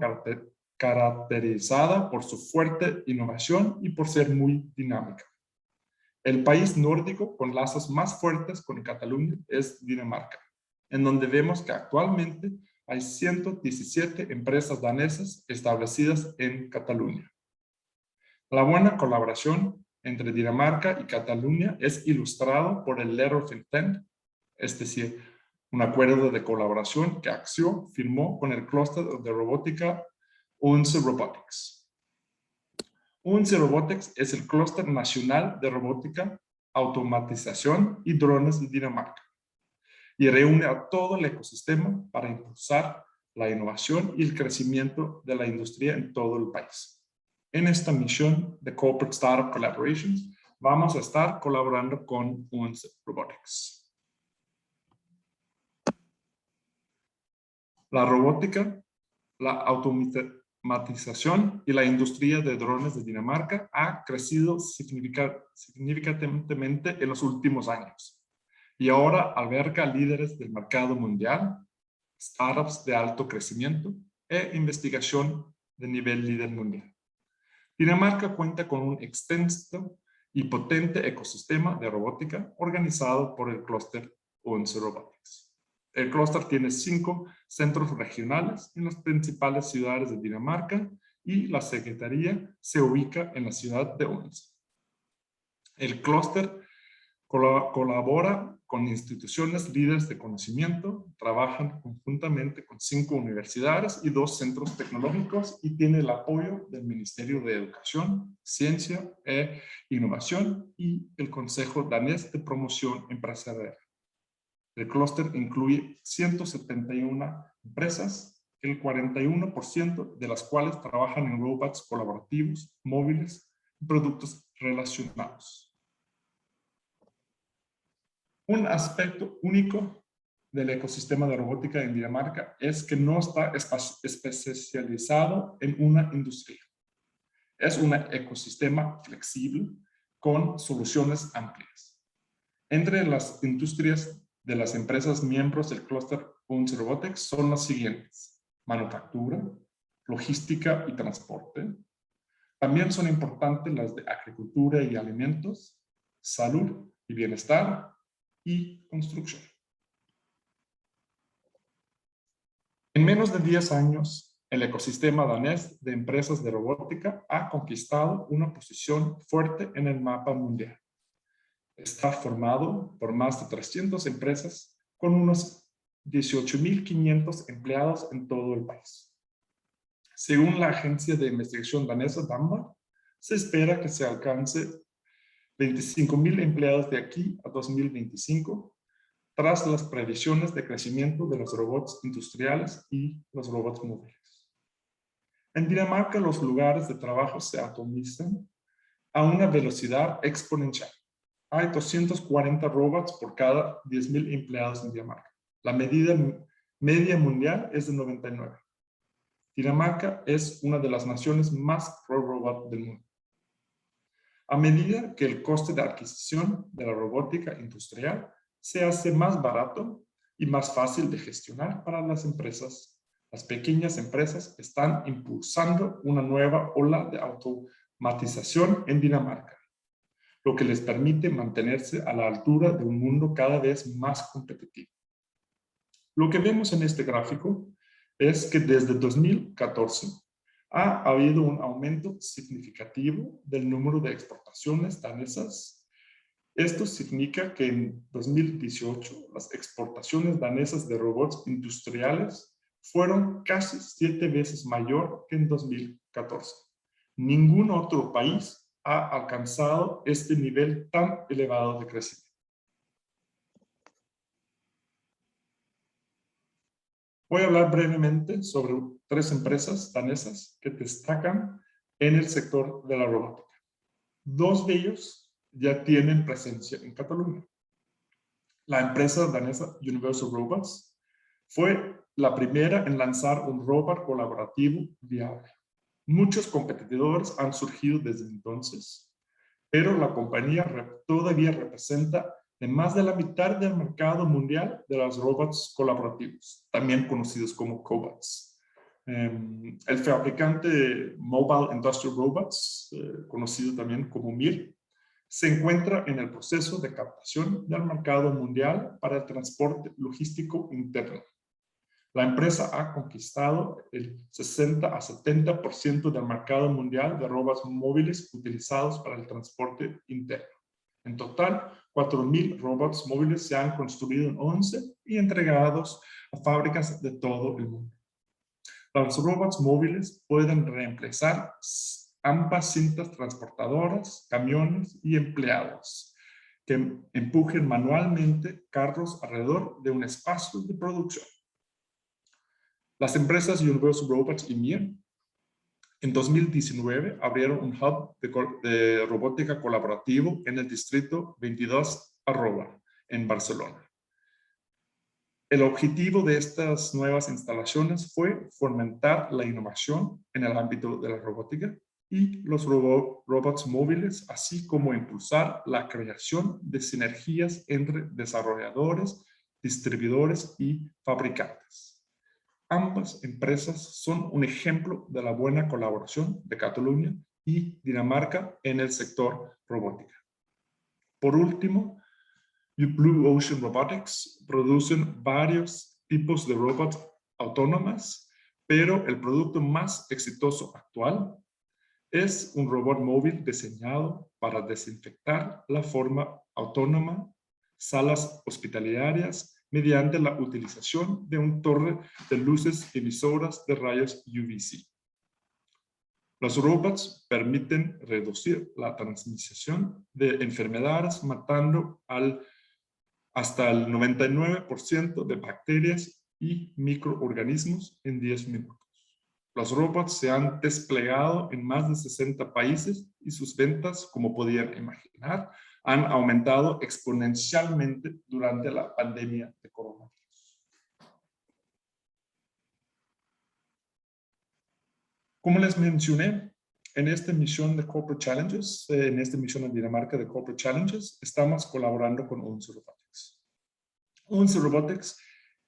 caracterizada por su fuerte innovación y por ser muy dinámica. El país nórdico con lazos más fuertes con Cataluña es Dinamarca, en donde vemos que actualmente hay 117 empresas danesas establecidas en Cataluña. La buena colaboración entre Dinamarca y Cataluña es ilustrado por el Letter of Intent, es decir, un acuerdo de colaboración que Axio firmó con el clúster de robótica UNCE Robotics. UNCE Robotics es el clúster nacional de robótica, automatización y drones de Dinamarca y reúne a todo el ecosistema para impulsar la innovación y el crecimiento de la industria en todo el país. En esta misión de Corporate Startup Collaborations vamos a estar colaborando con UNCE Robotics. La robótica, la automatización y la industria de drones de Dinamarca ha crecido significativamente en los últimos años y ahora alberga líderes del mercado mundial, startups de alto crecimiento e investigación de nivel líder mundial. Dinamarca cuenta con un extenso y potente ecosistema de robótica organizado por el clúster UNCE Robotics. El clúster tiene 5 centros regionales en las principales ciudades de Dinamarca y la secretaría se ubica en la ciudad de Odense. El clúster colabora con instituciones líderes de conocimiento, trabajan conjuntamente con 5 universidades y 2 centros tecnológicos y tiene el apoyo del Ministerio de Educación, Ciencia e Innovación y el Consejo Danés de Promoción Empresarial. El clúster incluye 171 empresas, el 41% de las cuales trabajan en robots colaborativos, móviles y productos relacionados. Un aspecto único del ecosistema de robótica en Dinamarca es que no está especializado en una industria. Es un ecosistema flexible con soluciones amplias. Entre las industrias de las empresas miembros del clúster UNCE Robotics son las siguientes: manufactura, logística y transporte. También son importantes las de agricultura y alimentos, salud y bienestar y construcción. En menos de 10 años, el ecosistema danés de empresas de robótica ha conquistado una posición fuerte en el mapa mundial. Está formado por más de 300 empresas con unos 18.500 empleados en todo el país. Según la agencia de investigación danesa DAMBA, se espera que se alcance 25.000 empleados de aquí a 2025, tras las previsiones de crecimiento de los robots industriales y los robots móviles. En Dinamarca, los lugares de trabajo se automatizan a una velocidad exponencial. Hay 240 robots por cada 10.000 empleados en Dinamarca. La medida media mundial es de 99. Dinamarca es una de las naciones más pro-robot del mundo. A medida que el coste de adquisición de la robótica industrial se hace más barato y más fácil de gestionar para las empresas, las pequeñas empresas están impulsando una nueva ola de automatización en Dinamarca, lo que les permite mantenerse a la altura de un mundo cada vez más competitivo. Lo que vemos en este gráfico es que desde 2014 ha habido un aumento significativo del número de exportaciones danesas. Esto significa que en 2018 las exportaciones danesas de robots industriales fueron casi 7 veces mayor que en 2014. Ningún otro país ha alcanzado este nivel tan elevado de crecimiento. Voy a hablar brevemente sobre 3 empresas danesas que destacan en el sector de la robótica. 2 de ellos ya tienen presencia en Cataluña. La empresa danesa Universal Robots fue la primera en lanzar un robot colaborativo viable. Muchos competidores han surgido desde entonces, pero la compañía todavía representa de más de la mitad del mercado mundial de los robots colaborativos, también conocidos como cobots. El fabricante Mobile Industrial Robots, conocido también como MIR, se encuentra en el proceso de captación del mercado mundial para el transporte logístico interno. La empresa ha conquistado el 60 a 70% del mercado mundial de robots móviles utilizados para el transporte interno. En total, 4.000 robots móviles se han construido en 11 y entregados a fábricas de todo el mundo. Los robots móviles pueden reemplazar ambas cintas transportadoras, camiones y empleados que empujen manualmente carros alrededor de un espacio de producción. Las empresas Universal Robots y MIR en 2019 abrieron un hub de robótica colaborativo en el distrito 22 Arroba, en Barcelona. El objetivo de estas nuevas instalaciones fue fomentar la innovación en el ámbito de la robótica y los robots móviles, así como impulsar la creación de sinergias entre desarrolladores, distribuidores y fabricantes. Ambas empresas son un ejemplo de la buena colaboración de Cataluña y Dinamarca en el sector robótica. Por último, Blue Ocean Robotics producen varios tipos de robots autónomas, pero el producto más exitoso actual es un robot móvil diseñado para desinfectar la forma autónoma salas hospitalarias mediante la utilización de un torre de luces emisoras de rayos UVC. Los robots permiten reducir la transmisión de enfermedades matando hasta el 99% de bacterias y microorganismos en 10 minutos. Los robots se han desplegado en más de 60 países y sus ventas, como podían imaginar, han aumentado exponencialmente durante la pandemia de coronavirus. Como les mencioné, en esta misión de Corporate Challenges, en esta misión en Dinamarca de Corporate Challenges, estamos colaborando con 11 Robotics. 11 Robotics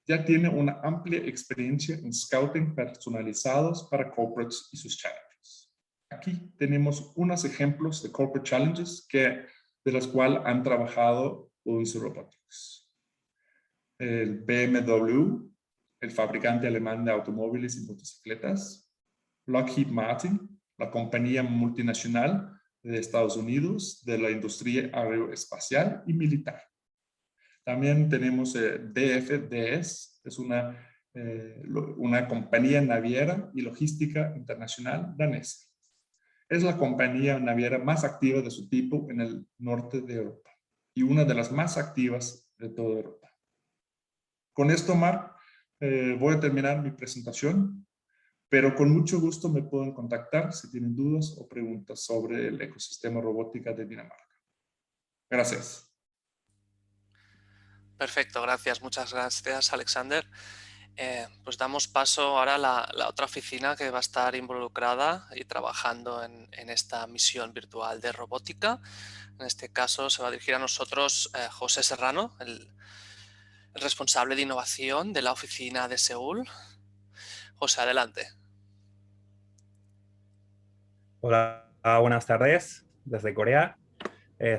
ya tiene una amplia experiencia en scouting personalizados para corporates y sus challenges. Aquí tenemos unos ejemplos de Corporate Challenges de los cuales han trabajado 11 Robotics. El BMW, el fabricante alemán de automóviles y motocicletas. Lockheed Martin, la compañía multinacional de Estados Unidos de la industria aeroespacial y militar. También tenemos DFDS, es una compañía naviera y logística internacional danesa. Es la compañía naviera más activa de su tipo en el norte de Europa y una de las más activas de toda Europa. Con esto, Marc, voy a terminar mi presentación, pero con mucho gusto me pueden contactar si tienen dudas o preguntas sobre el ecosistema robótica de Dinamarca. Gracias. Perfecto, gracias. Muchas gracias, Alexander. Pues damos paso ahora a la otra oficina que va a estar involucrada y trabajando en esta misión virtual de robótica. En este caso se va a dirigir a nosotros José Serrano, el responsable de innovación de la oficina de Seúl. José, adelante. Hola, buenas tardes desde Corea.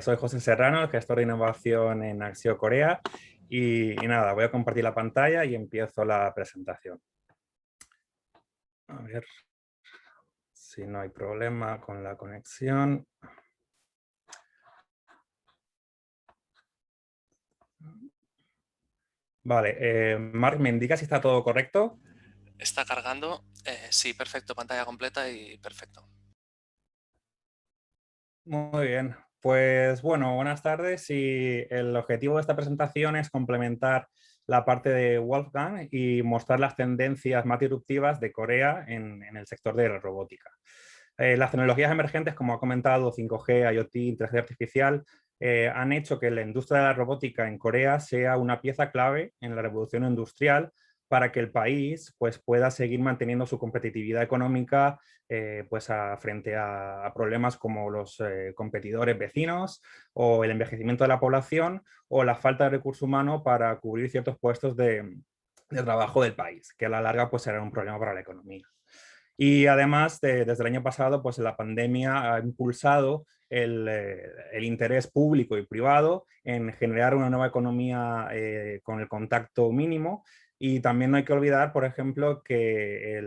Soy José Serrano, el gestor de innovación en Axio Corea. Y nada, voy a compartir la pantalla y empiezo la presentación. A ver si no hay problema con la conexión. Vale, Marc, ¿me indica si está todo correcto? Está cargando. Sí, perfecto, pantalla completa y perfecto. Muy bien, pues bueno, buenas tardes y el objetivo de esta presentación es complementar la parte de Wolfgang y mostrar las tendencias más disruptivas de Corea en el sector de la robótica. Las tecnologías emergentes, como ha comentado, 5G, IoT, inteligencia artificial, han hecho que la industria de la robótica en Corea sea una pieza clave en la revolución industrial para que el país pues, pueda seguir manteniendo su competitividad económica pues frente a problemas como los competidores vecinos o el envejecimiento de la población o la falta de recurso humano para cubrir ciertos puestos de trabajo del país, que a la larga pues, será un problema para la economía. Y además, desde el año pasado, pues la pandemia ha impulsado el interés público y privado en generar una nueva economía con el contacto mínimo. Y también no hay que olvidar, por ejemplo, que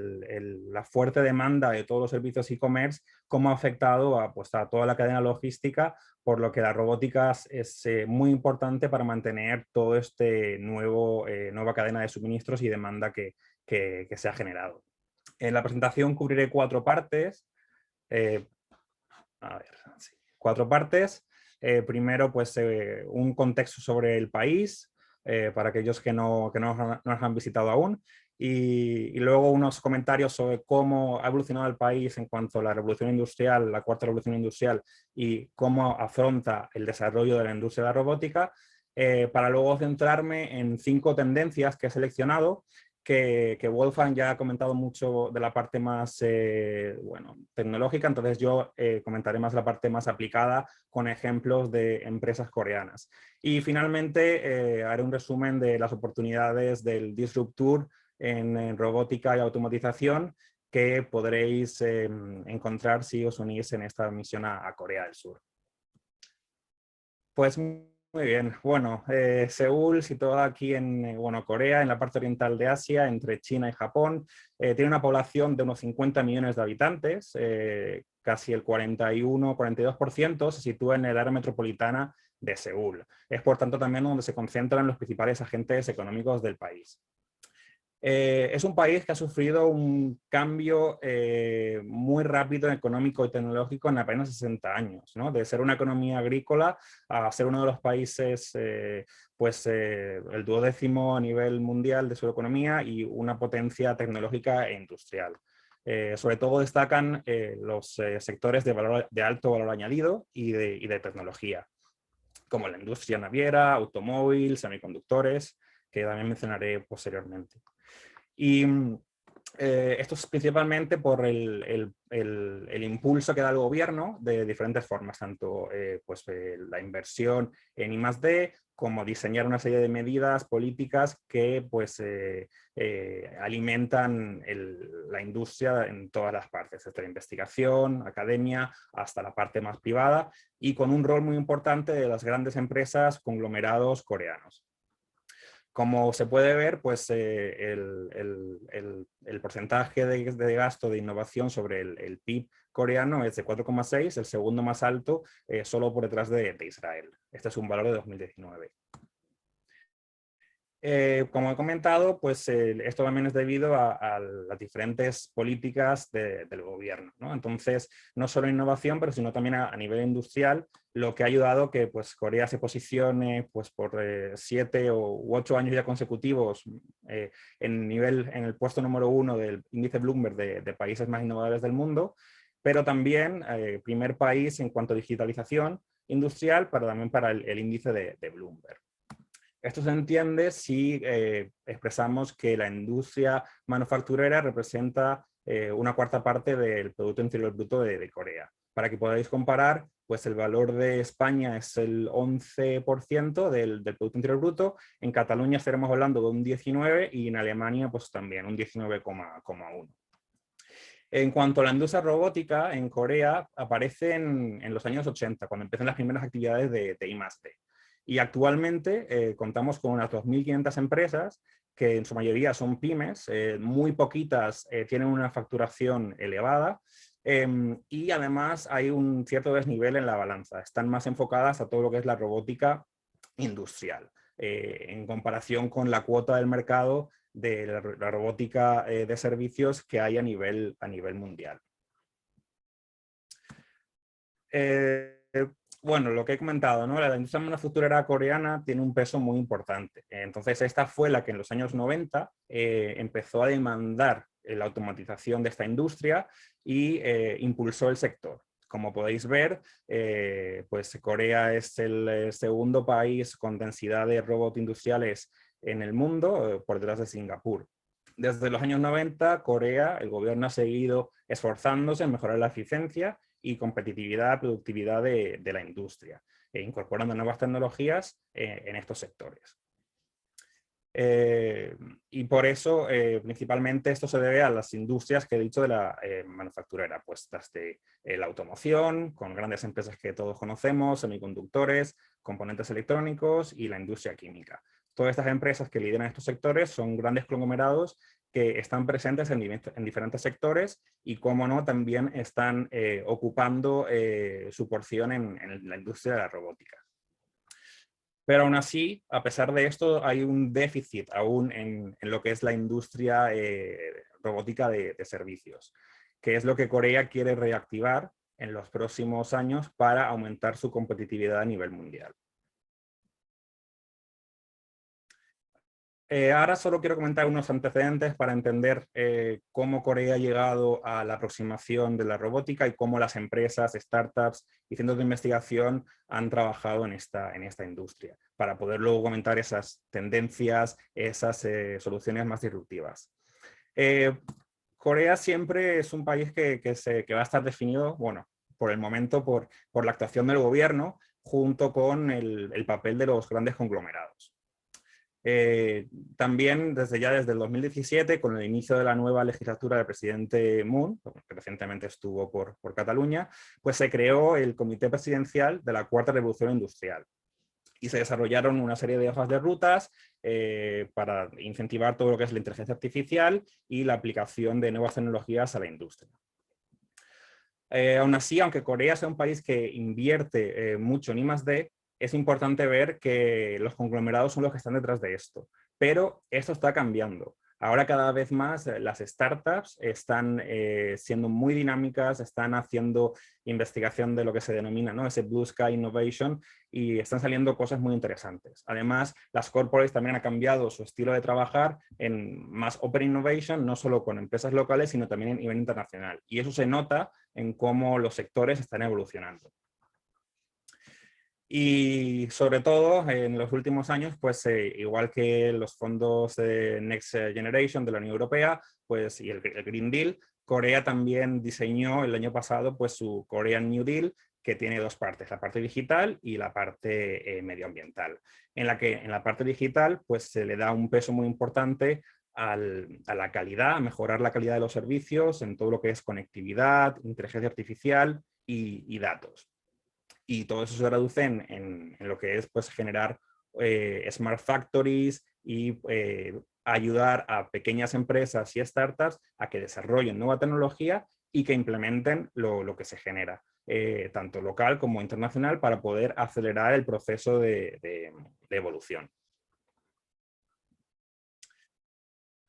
la fuerte demanda de todos los servicios e-commerce, cómo ha afectado pues, a toda la cadena logística, por lo que la robótica es muy importante para mantener todo este nueva cadena de suministros y demanda que se ha generado. En la presentación cubriré 4 partes. Sí, 4 partes. Primero, pues un contexto sobre el país, para aquellos que no nos han visitado aún. Y luego unos comentarios sobre cómo ha evolucionado el país en cuanto a la revolución industrial, la cuarta revolución industrial, y cómo afronta el desarrollo de la industria de la robótica, para luego centrarme en 5 tendencias que he seleccionado, que Wolfgang ya ha comentado mucho de la parte más tecnológica, entonces yo comentaré más la parte más aplicada con ejemplos de empresas coreanas. Y finalmente haré un resumen de las oportunidades del disruptour en robótica y automatización que podréis encontrar si os unís en esta misión a Corea del Sur. Pues muy bien, bueno, Seúl, situada aquí en Corea, en la parte oriental de Asia, entre China y Japón, tiene una población de unos 50 millones de habitantes, casi el 41-42% se sitúa en el área metropolitana de Seúl. Es por tanto también donde se concentran los principales agentes económicos del país. Es un país que ha sufrido un cambio muy rápido económico y tecnológico en apenas 60 años, ¿no? De ser una economía agrícola a ser uno de los países, el 12º a nivel mundial de su economía y una potencia tecnológica e industrial. Sobre todo destacan los sectores de alto valor añadido y de tecnología, como la industria naviera, automóvil, semiconductores, que también mencionaré posteriormente. Y esto es principalmente por el impulso que da el gobierno de diferentes formas, tanto la inversión en I+D, como diseñar una serie de medidas políticas que alimentan la industria en todas las partes, desde la investigación, academia, hasta la parte más privada, y con un rol muy importante de las grandes empresas, conglomerados coreanos. Como se puede ver, pues el porcentaje de gasto de innovación sobre el PIB coreano es de 4,6, el segundo más alto, solo por detrás de Israel. Este es un valor de 2019. Como he comentado, pues esto también es debido a las diferentes políticas del gobierno, ¿no? Entonces, no solo innovación, pero sino también a nivel industrial, lo que ha ayudado que pues, Corea se posicione pues, por 7 u 8 años ya consecutivos en el puesto número 1 del índice Bloomberg de países más innovadores del mundo, pero también primer país en cuanto a digitalización industrial, pero también para el índice de Bloomberg. Esto se entiende si expresamos que la industria manufacturera representa una cuarta parte del Producto Interior Bruto de Corea. Para que podáis comparar, pues el valor de España es el 11% del Producto Interior Bruto, en Cataluña estaremos hablando de un 19% y en Alemania pues también un 19,1%. En cuanto a la industria robótica, en Corea aparece en los años 80, cuando empiezan las primeras actividades de I+D. Y actualmente contamos con unas 2.500 empresas que en su mayoría son pymes, muy poquitas tienen una facturación elevada y además hay un cierto desnivel en la balanza. Están más enfocadas a todo lo que es la robótica industrial, en comparación con la cuota del mercado de la robótica de servicios que hay a nivel mundial. Bueno, lo que he comentado, ¿no? La industria manufacturera coreana tiene un peso muy importante. Entonces, esta fue la que en los años 90 empezó a demandar la automatización de esta industria y impulsó el sector. Como podéis ver, pues Corea es el segundo país con densidad de robots industriales en el mundo, por detrás de Singapur. Desde los años 90, Corea, el gobierno ha seguido esforzándose en mejorar la eficiencia y competitividad, productividad de la industria, incorporando nuevas tecnologías en estos sectores. Y por eso, principalmente, esto se debe a las industrias que he dicho de la manufacturera, pues desde la automoción, con grandes empresas que todos conocemos, semiconductores, componentes electrónicos y la industria química. Todas estas empresas que lideran estos sectores son grandes conglomerados que están presentes en diferentes sectores y, como no, también están ocupando su porción en la industria de la robótica. Pero aún así, a pesar de esto, hay un déficit aún en lo que es la industria robótica de servicios, que es lo que Corea quiere reactivar en los próximos años para aumentar su competitividad a nivel mundial. Ahora solo quiero comentar unos antecedentes para entender cómo Corea ha llegado a la aproximación de la robótica y cómo las empresas, startups y centros de investigación han trabajado en esta industria, para poder luego comentar esas tendencias, esas soluciones más disruptivas. Corea siempre es un país que va a estar definido, bueno, por el momento por la actuación del gobierno junto con el papel de los grandes conglomerados. También desde el 2017, con el inicio de la nueva legislatura del presidente Moon, que recientemente estuvo por Cataluña, pues se creó el Comité Presidencial de la Cuarta Revolución Industrial y se desarrollaron una serie de hojas de rutas para incentivar todo lo que es la inteligencia artificial y la aplicación de nuevas tecnologías a la industria. Aún así, aunque Corea sea un país que invierte mucho en I+D, es importante ver que los conglomerados son los que están detrás de esto. Pero esto está cambiando. Ahora cada vez más las startups están siendo muy dinámicas, están haciendo investigación de lo que se denomina, ¿no?, ese Blue Sky Innovation, y están saliendo cosas muy interesantes. Además, las corporates también han cambiado su estilo de trabajar en más Open Innovation, no solo con empresas locales, sino también a nivel internacional. Y eso se nota en cómo los sectores están evolucionando. Y sobre todo en los últimos años, pues igual que los fondos de Next Generation de la Unión Europea, pues, y el Green Deal, Corea también diseñó el año pasado pues su Korean New Deal, que tiene dos partes, la parte digital y la parte medioambiental. En la parte digital pues se le da un peso muy importante a la calidad, a mejorar la calidad de los servicios en todo lo que es conectividad, inteligencia artificial y datos. Y todo eso se traduce en lo que es pues generar smart factories y ayudar a pequeñas empresas y startups a que desarrollen nueva tecnología y que implementen lo que se genera, tanto local como internacional, para poder acelerar el proceso de evolución.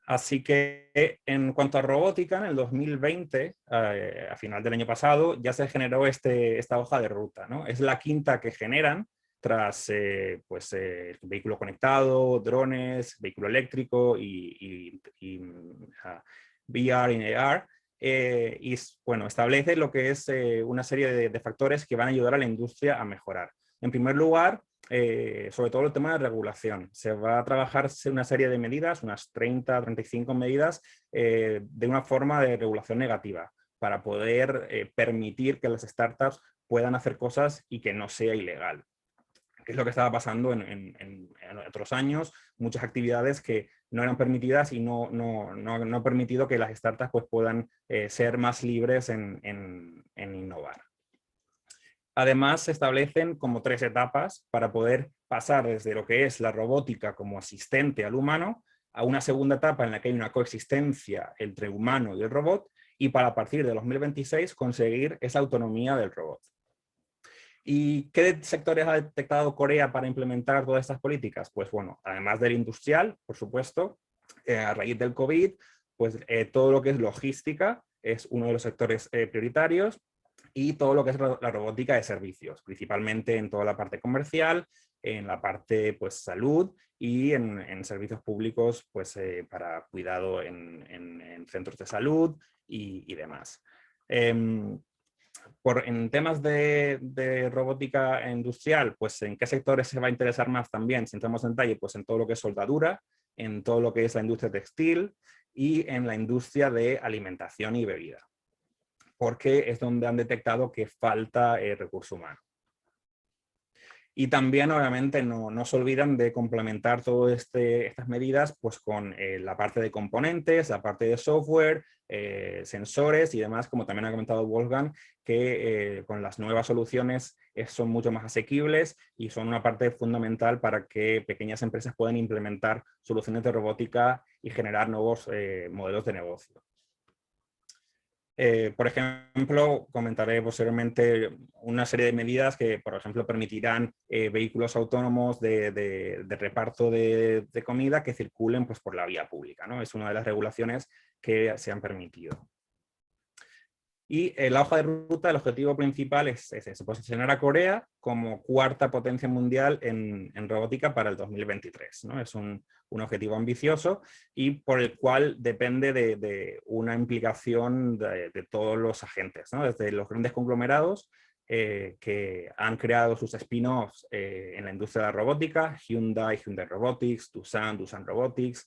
Así que en cuanto a robótica, en el 2020, a final del año pasado, ya se generó esta hoja de ruta, ¿no? Es la quinta que generan tras vehículo conectado, drones, vehículo eléctrico y VR y AR. Y bueno, establece lo que es una serie de factores que van a ayudar a la industria a mejorar. En primer lugar, sobre todo el tema de regulación. Se va a trabajar una serie de medidas, unas 30, 35 medidas, de una forma de regulación negativa, para poder permitir que las startups puedan hacer cosas y que no sea ilegal. Que es lo que estaba pasando en otros años, muchas actividades que no eran permitidas y no ha permitido que las startups pues, puedan ser más libres en innovar. Además, se establecen como 3 etapas para poder pasar desde lo que es la robótica como asistente al humano a una segunda etapa en la que hay una coexistencia entre humano y el robot, y para a partir de 2026 conseguir esa autonomía del robot. ¿Y qué sectores ha detectado Corea para implementar todas estas políticas? Pues bueno, además del industrial, por supuesto, a raíz del COVID, pues todo lo que es logística es uno de los sectores prioritarios, y todo lo que es la robótica de servicios, principalmente en toda la parte comercial, en la parte pues, salud y en servicios públicos pues, para cuidado en centros de salud y demás. En temas de robótica industrial, pues en qué sectores se va a interesar más también, si entramos en detalle, pues en todo lo que es soldadura, en todo lo que es la industria textil y en la industria de alimentación y bebida, porque es donde han detectado que falta recurso humano. Y también, obviamente, no se olvidan de complementar todas estas medidas pues, con la parte de componentes, la parte de software, sensores y demás, como también ha comentado Wolfgang, que con las nuevas soluciones son mucho más asequibles y son una parte fundamental para que pequeñas empresas puedan implementar soluciones de robótica y generar nuevos modelos de negocio. Por ejemplo, comentaré posteriormente una serie de medidas que, por ejemplo, permitirán vehículos autónomos de reparto de comida que circulen pues, por la vía pública, ¿no? Es una de las regulaciones que se han permitido. Y la hoja de ruta, el objetivo principal es posicionar a Corea como cuarta potencia mundial en robótica para el 2023, ¿no? Es un objetivo ambicioso y por el cual depende de una implicación de todos los agentes, ¿no? Desde los grandes conglomerados que han creado sus spin-offs en la industria de la robótica, Hyundai Robotics, Doosan Robotics,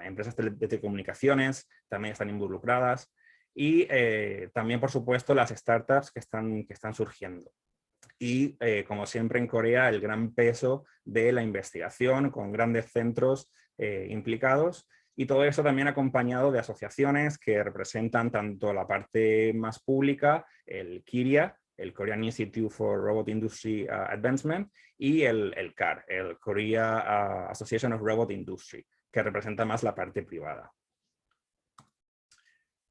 empresas de telecomunicaciones también están involucradas. Y también, por supuesto, las startups que están surgiendo. Y, como siempre en Corea, el gran peso de la investigación con grandes centros implicados. Y todo eso también acompañado de asociaciones que representan tanto la parte más pública, el KIRIA, el Korean Institute for Robot Industry Advancement, y el CAR, el Korea Association of Robot Industry, que representa más la parte privada.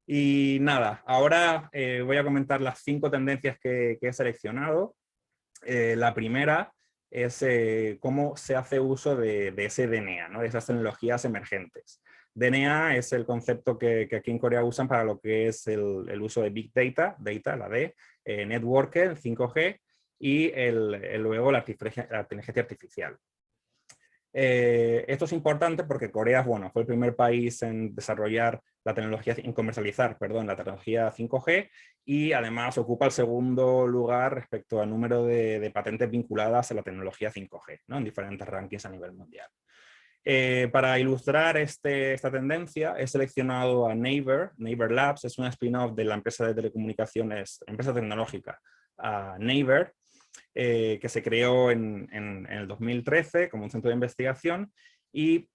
Y nada, ahora voy a comentar las 5 tendencias que he seleccionado. La primera es cómo se hace uso de ese DNA, ¿no? De esas tecnologías emergentes. DNA es el concepto que aquí en Corea usan para lo que es el uso de Big Data, la D, Networker, 5G, y luego la inteligencia artificial. Esto es importante porque Corea, bueno, fue el primer país en desarrollar en comercializar, perdón, la tecnología 5G y además ocupa el segundo lugar respecto al número de patentes vinculadas a la tecnología 5G, ¿no? En diferentes rankings a nivel mundial. Para ilustrar esta tendencia he seleccionado a Naver Labs, es una spin-off de la empresa de telecomunicaciones, empresa tecnológica Naver, que se creó en el 2013 como un centro de investigación y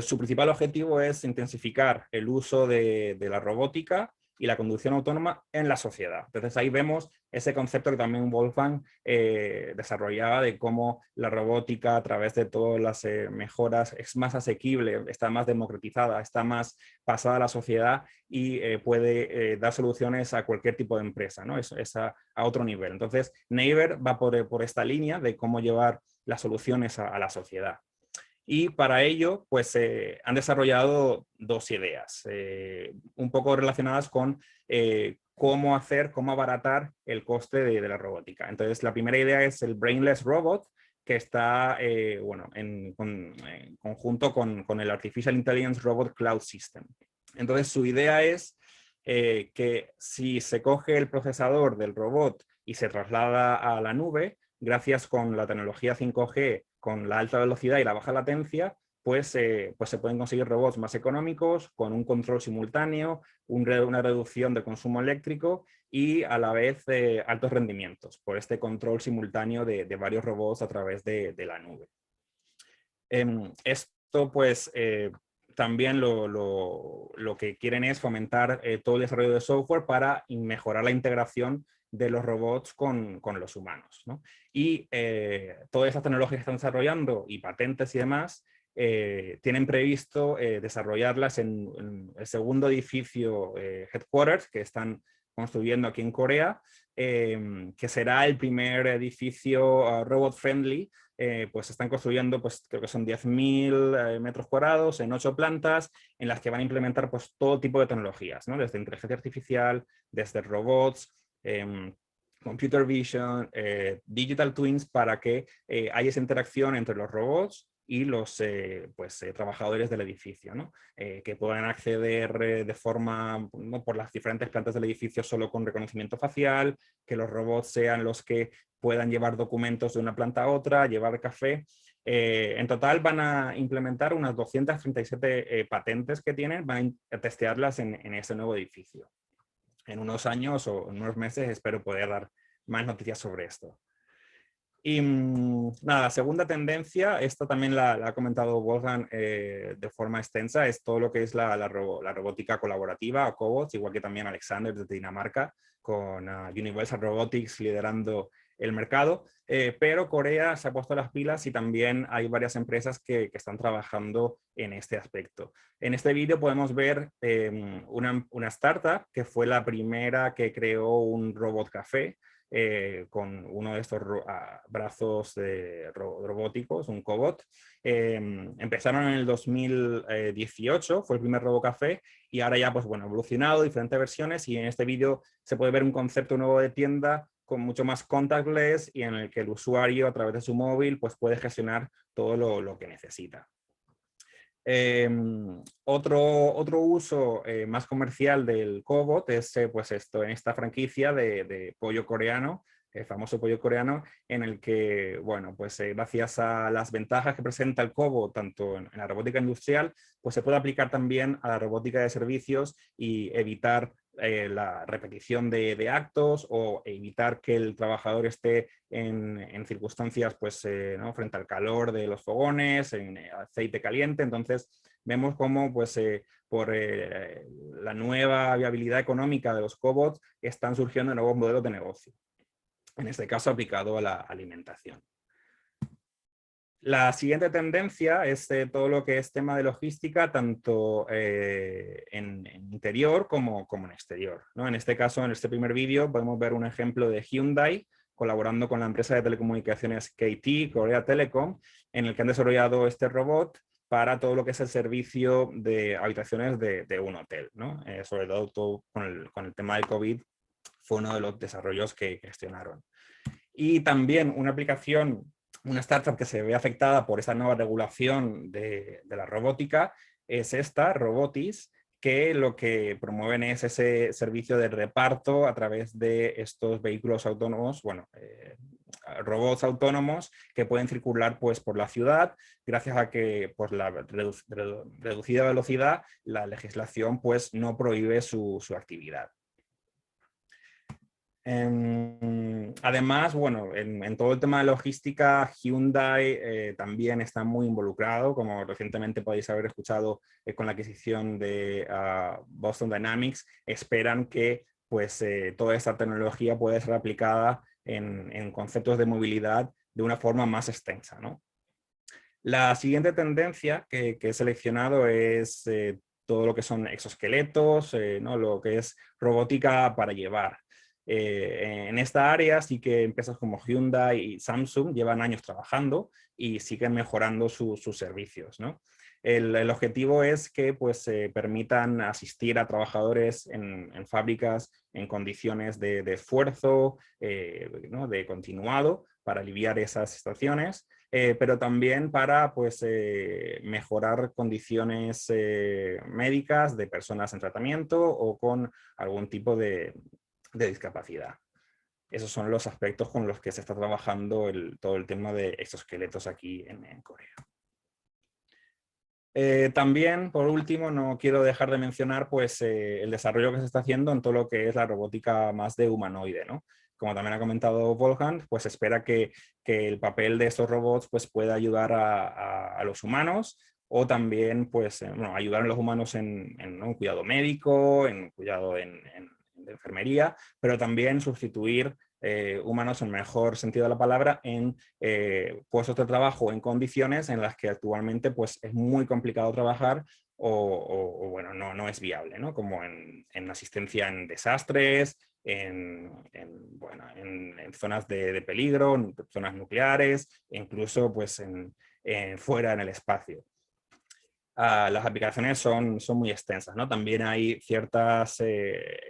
su principal objetivo es intensificar el uso de la robótica y la conducción autónoma en la sociedad. Entonces ahí vemos ese concepto que también Wolfgang desarrollaba de cómo la robótica a través de todas las mejoras es más asequible, está más democratizada, está más pasada a la sociedad y puede dar soluciones a cualquier tipo de empresa, ¿no? Es a otro nivel. Entonces Naver va por esta línea de cómo llevar las soluciones a la sociedad. Y para ello, pues han desarrollado 2 ideas, un poco relacionadas con cómo abaratar el coste de la robótica. Entonces, la primera idea es el Brainless Robot, que está bueno, en conjunto con el Artificial Intelligence Robot Cloud System. Entonces, su idea es que si se coge el procesador del robot y se traslada a la nube, gracias con la tecnología 5G, con la alta velocidad y la baja latencia, pues se pueden conseguir robots más económicos, con un control simultáneo, una reducción de consumo eléctrico y a la vez altos rendimientos por este control simultáneo de varios robots a través de la nube. Esto pues también lo que quieren es fomentar todo el desarrollo de software para mejorar la integración de los robots con los humanos, ¿no? Y todas esas tecnologías que están desarrollando y patentes y demás tienen previsto desarrollarlas en el segundo edificio headquarters que están construyendo aquí en Corea, que será el primer edificio robot friendly. Pues están construyendo, pues creo que son 10.000 metros cuadrados en 8 plantas en las que van a implementar pues todo tipo de tecnologías, ¿no? Desde inteligencia artificial, desde robots, computer vision, digital twins, para que haya esa interacción entre los robots y los trabajadores del edificio, ¿no? Que puedan acceder de forma, ¿no?, por las diferentes plantas del edificio solo con reconocimiento facial, que los robots sean los que puedan llevar documentos de una planta a otra, llevar café. En total van a implementar unas 237 patentes que tienen, van a testearlas en este nuevo edificio. En unos años o en unos meses espero poder dar más noticias sobre esto. Y nada, la segunda tendencia, esta también la ha comentado Wolfgang de forma extensa, es todo lo que es la robótica colaborativa o cobots, igual que también Alexander desde Dinamarca, con Universal Robotics liderando el mercado, pero Corea se ha puesto las pilas y también hay varias empresas que están trabajando en este aspecto. En este vídeo podemos ver una startup que fue la primera que creó un robot café, con uno de estos brazos robóticos, un cobot. Empezaron en el 2018, fue el primer RoboCafé, y ahora ya pues bueno, evolucionado, diferentes versiones, y en este vídeo se puede ver un concepto nuevo de tienda con mucho más contactless y en el que el usuario a través de su móvil pues puede gestionar todo lo que necesita. Otro uso más comercial del cobot es pues en esta franquicia de pollo coreano, el famoso pollo coreano, en el que, bueno, pues gracias a las ventajas que presenta el cobot, tanto en la robótica industrial, pues se puede aplicar también a la robótica de servicios y evitar la repetición de actos o evitar que el trabajador esté en circunstancias pues, ¿no?, frente al calor de los fogones, en aceite caliente. Entonces vemos cómo pues, por la nueva viabilidad económica de los cobots están surgiendo nuevos modelos de negocio, en este caso aplicado a la alimentación. La siguiente tendencia es todo lo que es tema de logística, tanto en interior como en exterior, ¿no? En este caso, en este primer vídeo, podemos ver un ejemplo de Hyundai colaborando con la empresa de telecomunicaciones KT, Korea Telecom, en el que han desarrollado este robot para todo lo que es el servicio de habitaciones de un hotel, ¿no? Sobre todo con el tema del COVID, fue uno de los desarrollos que gestionaron. Y también una aplicación, una startup que se ve afectada por esa nueva regulación de la robótica es esta, Robotis, que lo que promueven es ese servicio de reparto a través de estos vehículos autónomos, bueno, robots autónomos que pueden circular pues, por la ciudad, gracias a que por la reducida velocidad la legislación pues, no prohíbe su actividad. Además, bueno, en todo el tema de logística, Hyundai también está muy involucrado, como recientemente podéis haber escuchado con la adquisición de Boston Dynamics. Esperan que pues, toda esta tecnología pueda ser aplicada en conceptos de movilidad de una forma más extensa, ¿no? La siguiente tendencia que he seleccionado es todo lo que son exoesqueletos, ¿no?, lo que es robótica para llevar. En esta área sí que empresas como Hyundai y Samsung llevan años trabajando y siguen mejorando sus servicios, ¿no? El objetivo es que pues, permitan asistir a trabajadores en fábricas en condiciones de esfuerzo, ¿no?, de continuado, para aliviar esas situaciones, pero también para pues, mejorar condiciones médicas de personas en tratamiento o con algún tipo de discapacidad. Esos son los aspectos con los que se está trabajando todo el tema de exoesqueletos aquí en Corea. También, por último, no quiero dejar de mencionar pues, el desarrollo que se está haciendo en todo lo que es la robótica más de humanoide, ¿no? Como también ha comentado Wolfgang, pues espera que el papel de estos robots pues, pueda ayudar a los humanos o también pues, bueno, ayudar a los humanos en un cuidado médico, en cuidado de enfermería, pero también sustituir humanos en el mejor sentido de la palabra en puestos de trabajo en condiciones en las que actualmente pues, es muy complicado trabajar o bueno, no es viable, ¿no? Como en asistencia en desastres, en zonas de peligro, en zonas nucleares, incluso pues, fuera en el espacio. Las aplicaciones son muy extensas, ¿no? También hay ciertas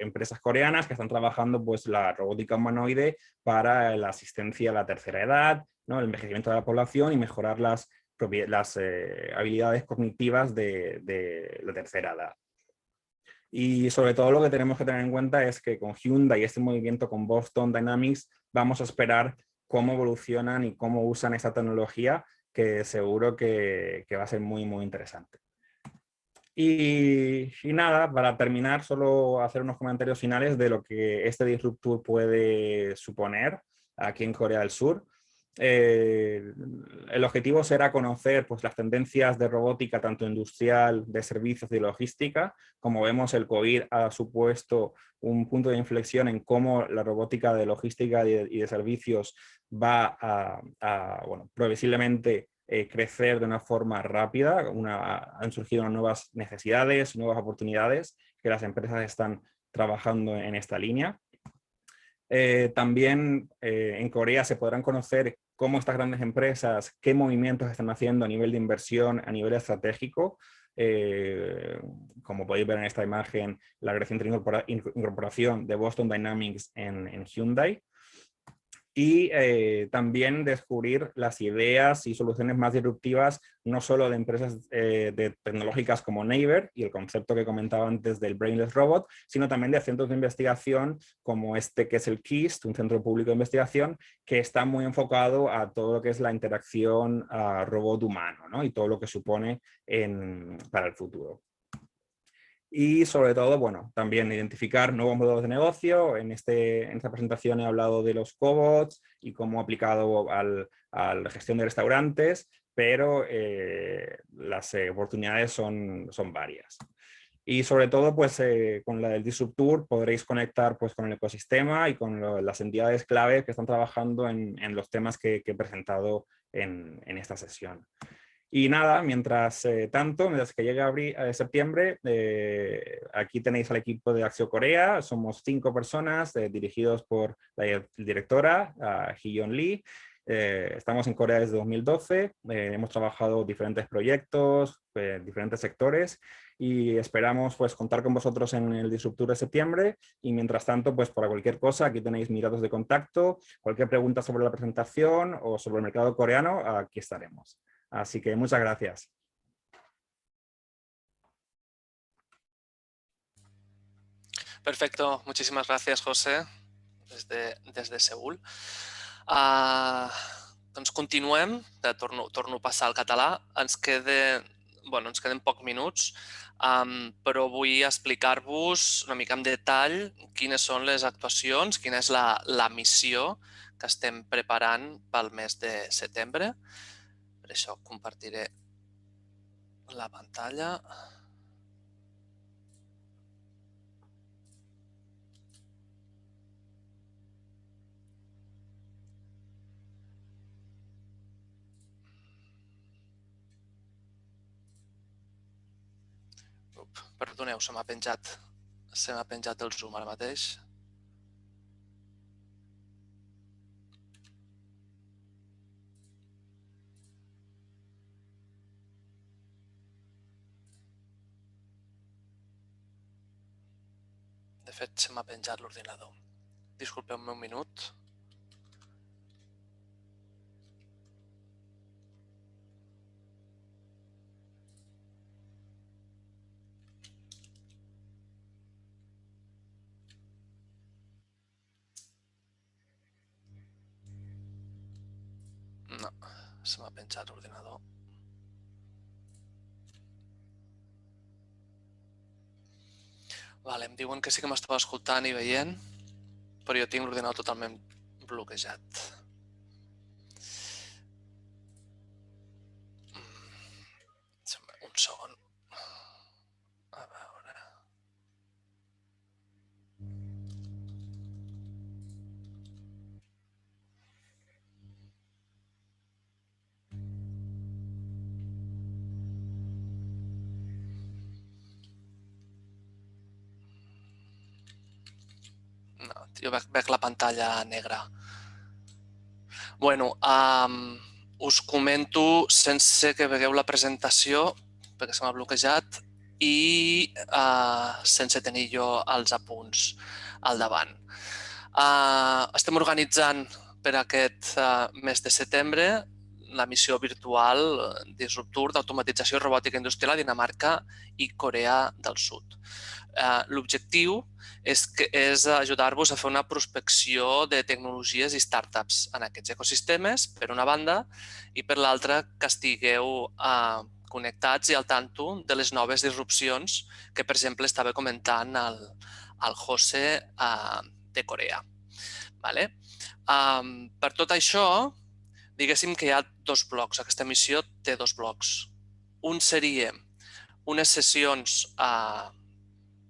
empresas coreanas que están trabajando pues, la robótica humanoide para la asistencia a la tercera edad, ¿no?, el envejecimiento de la población y mejorar las habilidades cognitivas de la tercera edad. Y sobre todo lo que tenemos que tener en cuenta es que con Hyundai y este movimiento con Boston Dynamics vamos a esperar cómo evolucionan y cómo usan esta tecnología, que seguro que va a ser muy, muy interesante. Y nada, para terminar, solo hacer unos comentarios finales de lo que este disruptour puede suponer aquí en Corea del Sur. El objetivo será conocer pues, las tendencias de robótica, tanto industrial, de servicios y de logística. Como vemos, el COVID ha supuesto un punto de inflexión en cómo la robótica de logística y de servicios va bueno, previsiblemente crecer de una forma rápida. Han surgido nuevas necesidades, nuevas oportunidades que las empresas están trabajando en esta línea. También en Corea se podrán conocer cómo estas grandes empresas, qué movimientos están haciendo a nivel de inversión, a nivel estratégico. Como podéis ver en esta imagen, la reciente incorporación de Boston Dynamics en Hyundai. Y también descubrir las ideas y soluciones más disruptivas, no solo de empresas tecnológicas como Naver y el concepto que comentaba antes del Brainless Robot, sino también de centros de investigación como este que es el KIST, un centro público de investigación que está muy enfocado a todo lo que es la interacción robot-humano, ¿no? Y todo lo que supone para el futuro. Y sobre todo, bueno, también identificar nuevos modelos de negocio. En esta presentación he hablado de los cobots y cómo aplicado a la gestión de restaurantes, pero las oportunidades son varias. Y sobre todo, pues con la del disruptour podréis conectar pues, con el ecosistema y con las entidades clave que están trabajando en los temas que he presentado en esta sesión. Y nada, mientras que llegue septiembre, aquí tenéis al equipo de Axio Corea. Somos 5 personas dirigidos por la directora, Hee-yeon Lee. Estamos en Corea desde 2012. Hemos trabajado diferentes proyectos, diferentes sectores y esperamos pues, contar con vosotros en el disruptour de septiembre. Y mientras tanto, pues para cualquier cosa, aquí tenéis mis datos de contacto. Cualquier pregunta sobre la presentación o sobre el mercado coreano, aquí estaremos. Así que muchas gracias. Perfecto, muchísimas gracias, José, desde Seúl. Doncs continuem, torno a passar al català. Ens queden pocs minuts, però vull explicar-vos una mica en detall quines són les actuacions, quina és la missió que estem preparant pel mes de setembre. Per això compartiré la pantalla. Perdoneu, se m'ha penjat el Zoom ara mateix. De fet, se m'ha penjat l'ordinador. Disculpeu-me un minut. No, se m'ha penjat l'ordinador. Vale, em diuen que sí que m'estava escoltant i veient, però jo tinc l'ordinador totalment bloquejat. Un segon. A veure... No, jo veig la pantalla negra. Bueno, us comento sense que vegueu la presentació, perquè se m'ha bloquejat, i sense tenir jo els apunts al davant. Estem organitzant per aquest mes de setembre la missió virtual disruptour d'automatització i robòtica industrial a Dinamarca i Corea del Sud. L'objectiu és ajudar-vos a fer una prospecció de tecnologies i startups en aquests ecosistemes, per una banda, i per l'altra que estigueu connectats i al tanto de les noves disrupcions que, per exemple, estava comentant el José de Corea. Per tot això, diguéssim que hi ha dos blocs. Aquesta missió té dos blocs. Un seria unes sessions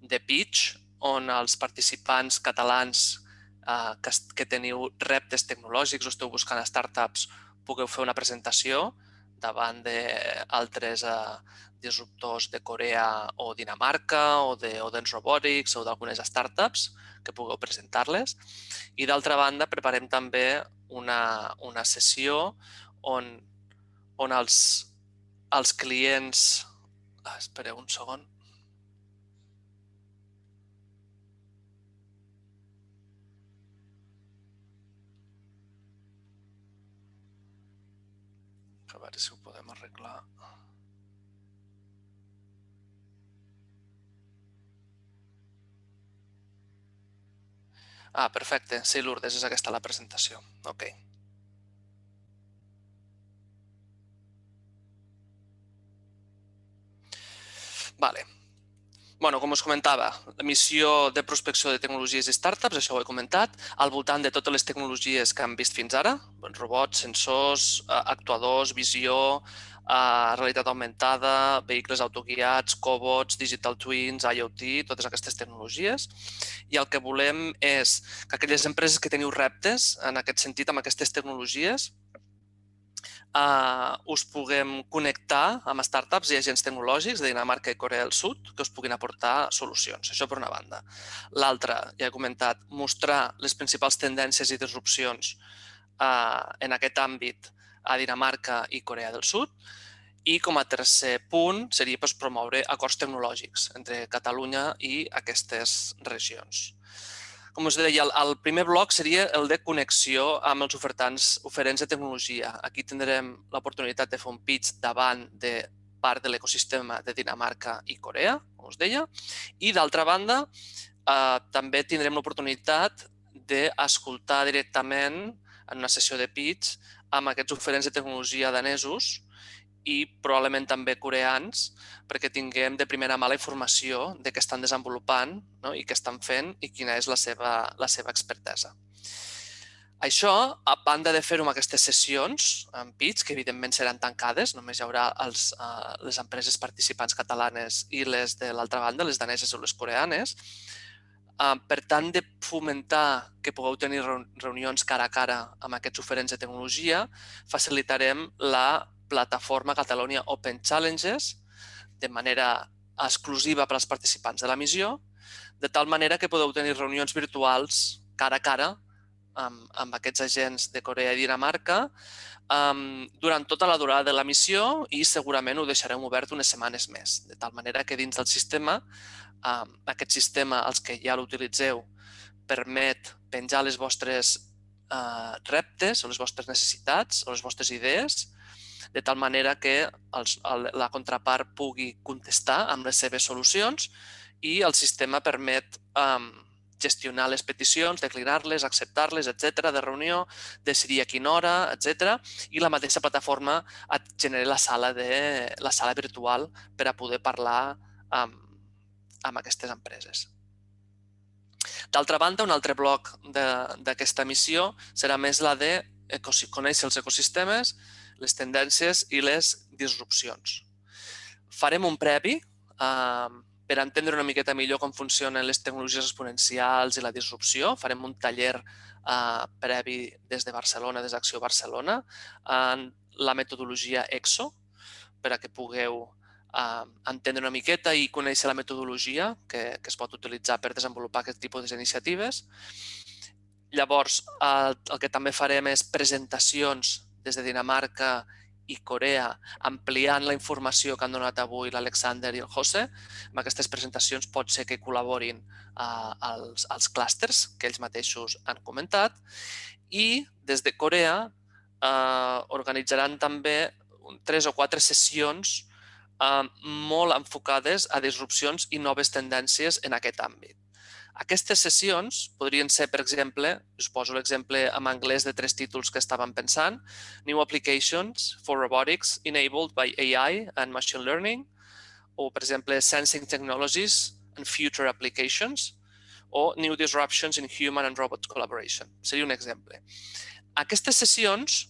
de pitch on els participants catalans que teniu reptes tecnològics o esteu buscant startups pugueu fer una presentació davant d'altres disruptors de Corea o Dinamarca o d'Odens Robotics o d'algunes startups que pugueu presentar-les. I d'altra banda, preparem també una sessió on els clients... Espereu un segon. A veure si ho podem arreglar. Perfecte. Sí, Lourdes, és aquesta la presentació. Ok. Vale. Bueno, com us comentava, la missió de prospecció de tecnologies i startups, això ho he comentat, al voltant de totes les tecnologies que hem vist fins ara, robots, sensors, actuadors, visió, realitat augmentada, vehicles autoguiats, cobots, digital twins, IoT, totes aquestes tecnologies. I el que volem és que aquelles empreses que teniu reptes en aquest sentit amb aquestes tecnologies us puguem connectar amb startups i agents tecnològics de Dinamarca i Corea del Sud que us puguin aportar solucions. Això per una banda. L'altra, ja he comentat, mostrar les principals tendències i disrupcions en aquest àmbit a Dinamarca i Corea del Sud. I com a tercer punt seria promoure acords tecnològics entre Catalunya i aquestes regions. Com us deia, el primer bloc seria el de connexió amb els oferents de tecnologia. Aquí tindrem l'oportunitat de fer un pitch davant de part de l'ecosistema de Dinamarca i Corea, com us deia. I d'altra banda, també tindrem l'oportunitat d'escoltar directament en una sessió de pitch amb aquests oferents de tecnologia danesos i probablement també coreans, perquè tinguem de primera mà la informació de què estan desenvolupant i què estan fent i quina és la seva expertesa. Això, a banda de fer-ho amb aquestes sessions en pitch, que evidentment seran tancades, només hi haurà les empreses participants catalanes i les de l'altra banda, les daneses o les coreanes, per tant de fomentar que pugueu tenir reunions cara a cara amb aquests oferents de tecnologia, facilitarem la plataforma Catalonia Open Challenges de manera exclusiva per als participants de la missió, de tal manera que podeu tenir reunions virtuals cara a cara amb aquests agents de Corea i Dinamarca durant tota la durada de la missió i segurament ho deixarem obert unes setmanes més, de tal manera que dins del sistema, aquest sistema, els que ja l'utilitzeu, permet penjar les vostres reptes o les vostres necessitats o les vostres idees, de tal manera que la contrapart pugui contestar amb les seves solucions i el sistema permet gestionar les peticions, declinar-les, acceptar-les, etc., de reunió, decidir a quina hora, etc. I la mateixa plataforma et genera la sala virtual per a poder parlar amb aquestes empreses. D'altra banda, un altre bloc d'aquesta missió serà més la de conèixer els ecosistemes, les tendències i les disrupcions. Farem un previ per entendre una miqueta millor com funcionen les tecnologies exponencials i la disrupció. Farem un taller previ des de Barcelona, des d'Acció Barcelona, en la metodologia EXO, per a que pugueu entendre una miqueta i conèixer la metodologia que es pot utilitzar per desenvolupar aquest tipus d'iniciatives. Llavors, el que també farem és presentacions des de Dinamarca i Corea, ampliant la informació que han donat avui l'Alexander i el José. Amb aquestes presentacions pot ser que col·laborin els clústers que ells mateixos han comentat. I des de Corea organitzaran també 3 o 4 sessions molt enfocades a disrupcions i noves tendències en aquest àmbit. Aquestes sessions podrien ser, per exemple, us poso l'exemple en anglès de 3 títols que estàvem pensant: New Applications for Robotics Enabled by AI and Machine Learning, o, per exemple, Sensing Technologies and Future Applications, o New Disruptions in Human and Robot Collaboration. Seria un exemple. Aquestes sessions,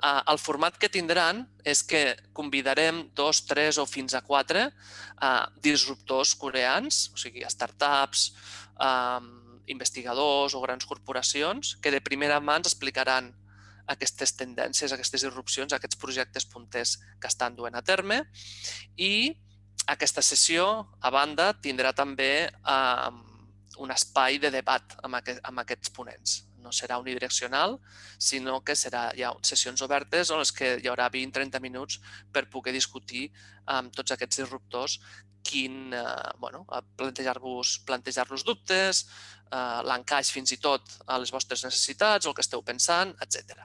el format que tindran és que convidarem 2, 3 o fins a 4 disruptors coreans, o sigui, startups, investigadors o grans corporacions, que de primera mà ens explicaran aquestes tendències, aquestes disrupcions, aquests projectes punters que estan duent a terme. I aquesta sessió, a banda, tindrà també un espai de debat amb aquests ponents. No serà unidireccional, sinó que serà ja sessions obertes on les que hi haurà 20-30 minuts per poder discutir amb tots aquests disruptors plantejar-los dubtes, l'encaix fins i tot a les vostres necessitats, el que esteu pensant, etc.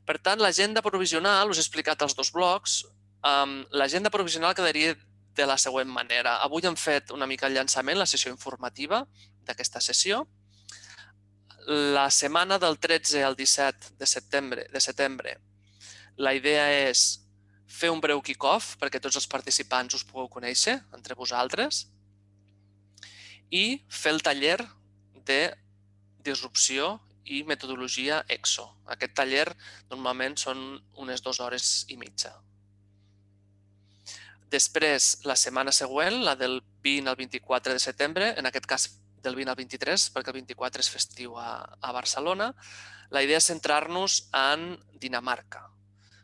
Per tant, l'agenda provisional, us he explicat els 2 blocs. L'agenda provisional quedaria de la següent manera. Avui hem fet una mica el llançament, la sessió informativa d'aquesta sessió. La setmana del 13 al 17 de setembre, la idea és fer un breu kick-off perquè tots els participants us pugueu conèixer entre vosaltres i fer el taller de disrupció i metodologia EXO. Aquest taller normalment són unes 2 hores i mitja. Després, la setmana següent, la del 20 al 24 de setembre, en aquest cas del 20 al 23, perquè el 24 és festiu a Barcelona, la idea és centrar-nos en Dinamarca.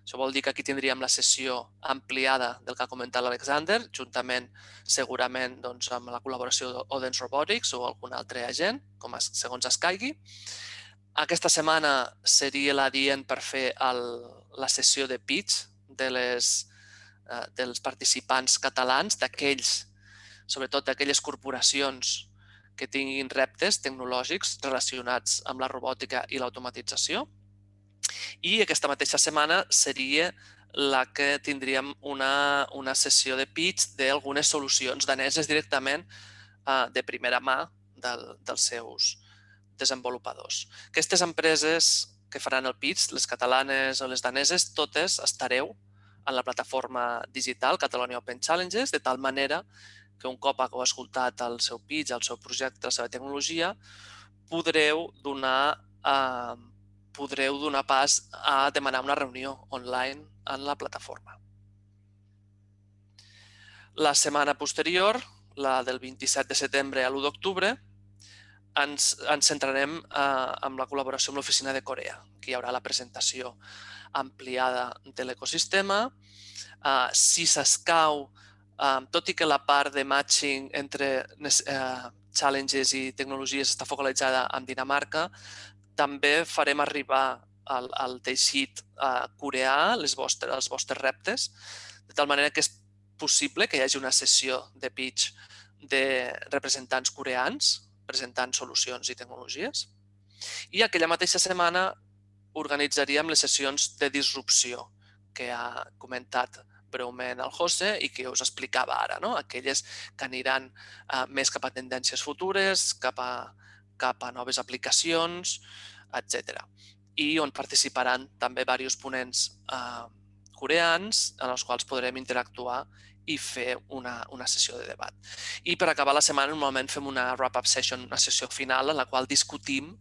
Això vol dir que aquí tindríem la sessió ampliada del que ha comentat l'Alexander, juntament, segurament, amb la col·laboració d'Odense Robotics o algun altre agent, segons es caigui. Aquesta setmana seria l'adient per fer la sessió de pitch dels participants catalans, sobretot d'aquelles corporacions que tinguin reptes tecnològics relacionats amb la robòtica i l'automatització. I aquesta mateixa setmana seria la que tindríem una sessió de pitch d'algunes solucions daneses directament de primera mà dels seus desenvolupadors. Aquestes empreses que faran el pitch, les catalanes o les daneses, totes estareu en la plataforma digital Catalonia Open Challenges, de tal manera que un cop hagueu escoltat el seu pitch, el seu projecte, la seva tecnologia, podreu donar pas a demanar una reunió online en la plataforma. La setmana posterior, la del 27 de setembre a l'1 d'octubre, ens centrarem en la col·laboració amb l'oficina de Corea. Aquí hi haurà la presentació ampliada de l'ecosistema. Si s'escau, tot i que la part de matching entre challenges i tecnologies està focalitzada en Dinamarca, també farem arribar al teixit coreà els vostres reptes, de tal manera que és possible que hi hagi una sessió de pitch de representants coreans presentant solucions i tecnologies. I aquella mateixa setmana organitzaríem les sessions de disrupció que ha comentat breument el José i que us explicava ara, aquelles que aniran més cap a tendències futures, cap a noves aplicacions, etc. I on participaran també diversos ponents coreans en els quals podrem interactuar i fer una sessió de debat. I per acabar la setmana normalment fem una wrap-up session, una sessió final en la qual discutim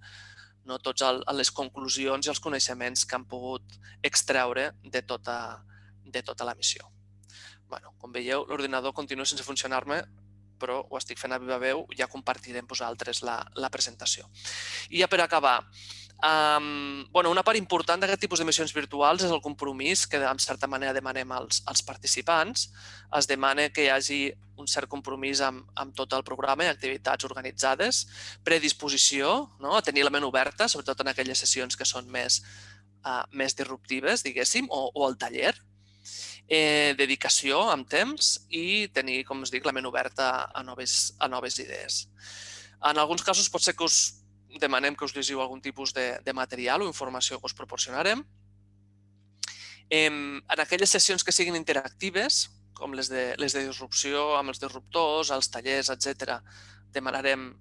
totes les conclusions i els coneixements que han pogut extreure de tota la missió. Com veieu, l'ordinador continua sense funcionar-me, però ho estic fent a viva veu, ja compartiré amb vosaltres la presentació. I ja per acabar, una part important d'aquest tipus de missions virtuals és el compromís que, en certa manera, demanem als participants. Es demana que hi hagi un cert compromís amb tot el programa i activitats organitzades, predisposició a tenir la ment oberta, sobretot en aquelles sessions que són més disruptives, diguéssim, o el taller, dedicació amb temps i tenir, com us dic, la ment oberta a noves idees. En alguns casos pot ser que us demanem que us llegiu algun tipus de material o informació que us proporcionarem. En aquelles sessions que siguin interactives, com les de disrupció amb els disruptors, els tallers, etc., demanarem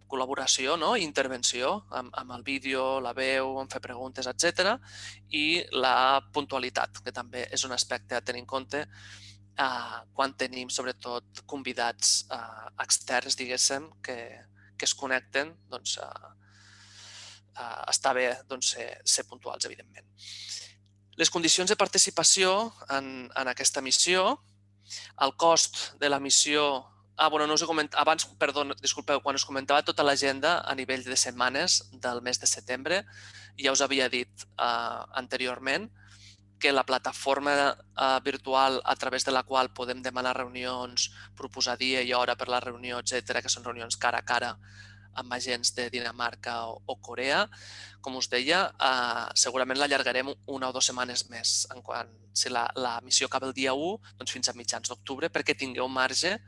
col·laboració i intervenció amb el vídeo, la veu, en fer preguntes, etc. I la puntualitat, que també és un aspecte a tenir en compte quan tenim, sobretot, convidats externs, diguéssim, que es connecten. Està bé ser puntuals, evidentment. Les condicions de participació en aquesta missió, el cost de la missió... no us he comentat abans, perdó, disculpeu, quan us comentava tota l'agenda a nivell de setmanes del mes de setembre, ja us havia dit anteriorment que la plataforma virtual a través de la qual podem demanar reunions, proposar dia i hora per la reunió, etc., que són reunions cara a cara amb agents de Dinamarca o Corea, com us deia, segurament l'allargarem 1 o 2 setmanes més. Si la missió acaba el dia 1, doncs fins a mitjans d'octubre, perquè tingueu marge,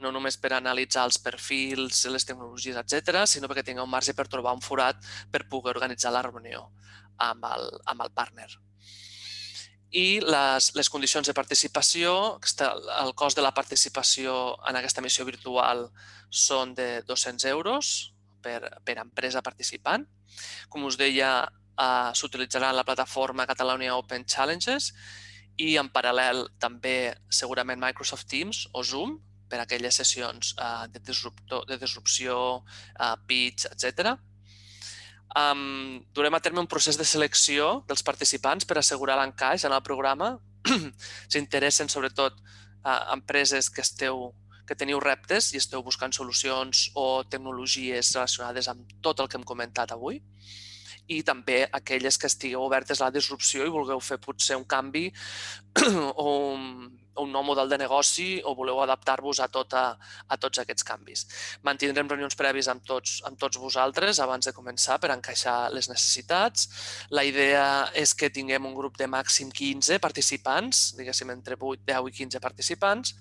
no només per analitzar els perfils, les tecnologies, etc., sinó perquè tingueu marge per trobar un forat per poder organitzar la reunió amb el partner. I les condicions de participació, el cost de la participació en aquesta missió virtual són de 200 euros per empresa participant. Com us deia, s'utilitzarà la plataforma Catalonia Open Challenges i en paral·lel també segurament Microsoft Teams o Zoom per a aquelles sessions de disrupció, pitch, etc. Durem a terme un procés de selecció dels participants per assegurar l'encaix en el programa. S'interessen sobretot empreses que teniu reptes i esteu buscant solucions o tecnologies relacionades amb tot el que hem comentat avui. I també aquelles que estigueu obertes a la disrupció i vulgueu fer potser un canvi o un nou model de negoci o voleu adaptar-vos a tots aquests canvis. Mantindrem reunions prèvies amb tots vosaltres abans de començar per encaixar les necessitats. La idea és que tinguem un grup de màxim 15 participants, diguéssim entre 8, 10 i 15 participants,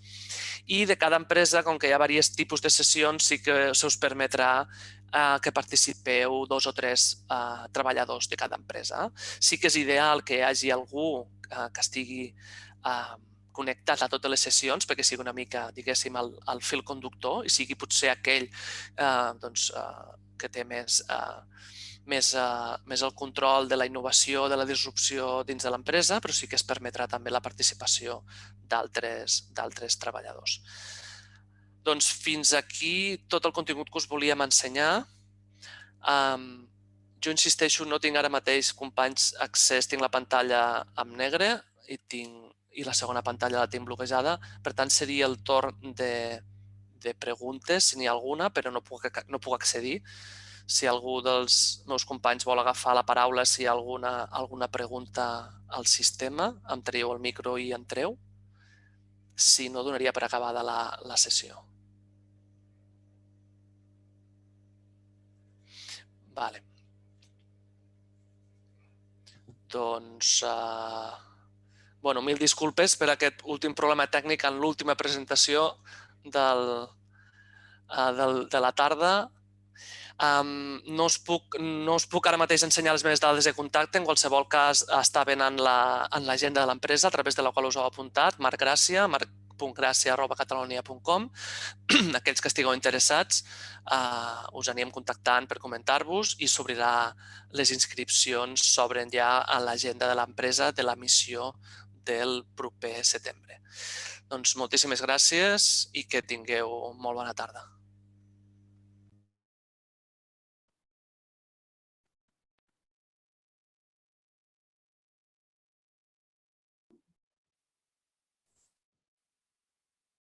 i de cada empresa, com que hi ha diversos tipus de sessions, sí que se us permetrà que participeu 2 o 3 treballadors de cada empresa. Sí que és ideal que hi hagi algú que estigui connectat a totes les sessions perquè sigui una mica, diguéssim, el fil conductor i sigui potser aquell que té més el control de la innovació, de la disrupció dins de l'empresa, però sí que es permetrà també la participació d'altres treballadors. Doncs fins aquí tot el contingut que us volíem ensenyar. Jo insisteixo, no tinc ara mateix, companys, accés, tinc la pantalla en negre i la segona pantalla la tinc bloquejada. Per tant, seria el torn de preguntes, si n'hi ha alguna, però no puc accedir. Si algú dels meus companys vol agafar la paraula, si hi ha alguna pregunta al sistema, em traieu el micro i entreu. Si no, donaria per acabada la sessió. Vale. Doncs, mil disculpes per aquest últim problema tècnic en l'última presentació de la tarda. No us puc ara mateix ensenyar les meves dades de contacte. En qualsevol cas, està ben en l'agenda de l'empresa a través de la qual us heu apuntat. Marc Gràcia, marc.gracia@catalonia.com. Aquells que estigueu interessats us anirem contactant per comentar-vos i s'obrirà les inscripcions, s'obren ja a l'agenda de l'empresa de la missió del proper setembre. Doncs moltíssimes gràcies i que tingueu molt bona tarda.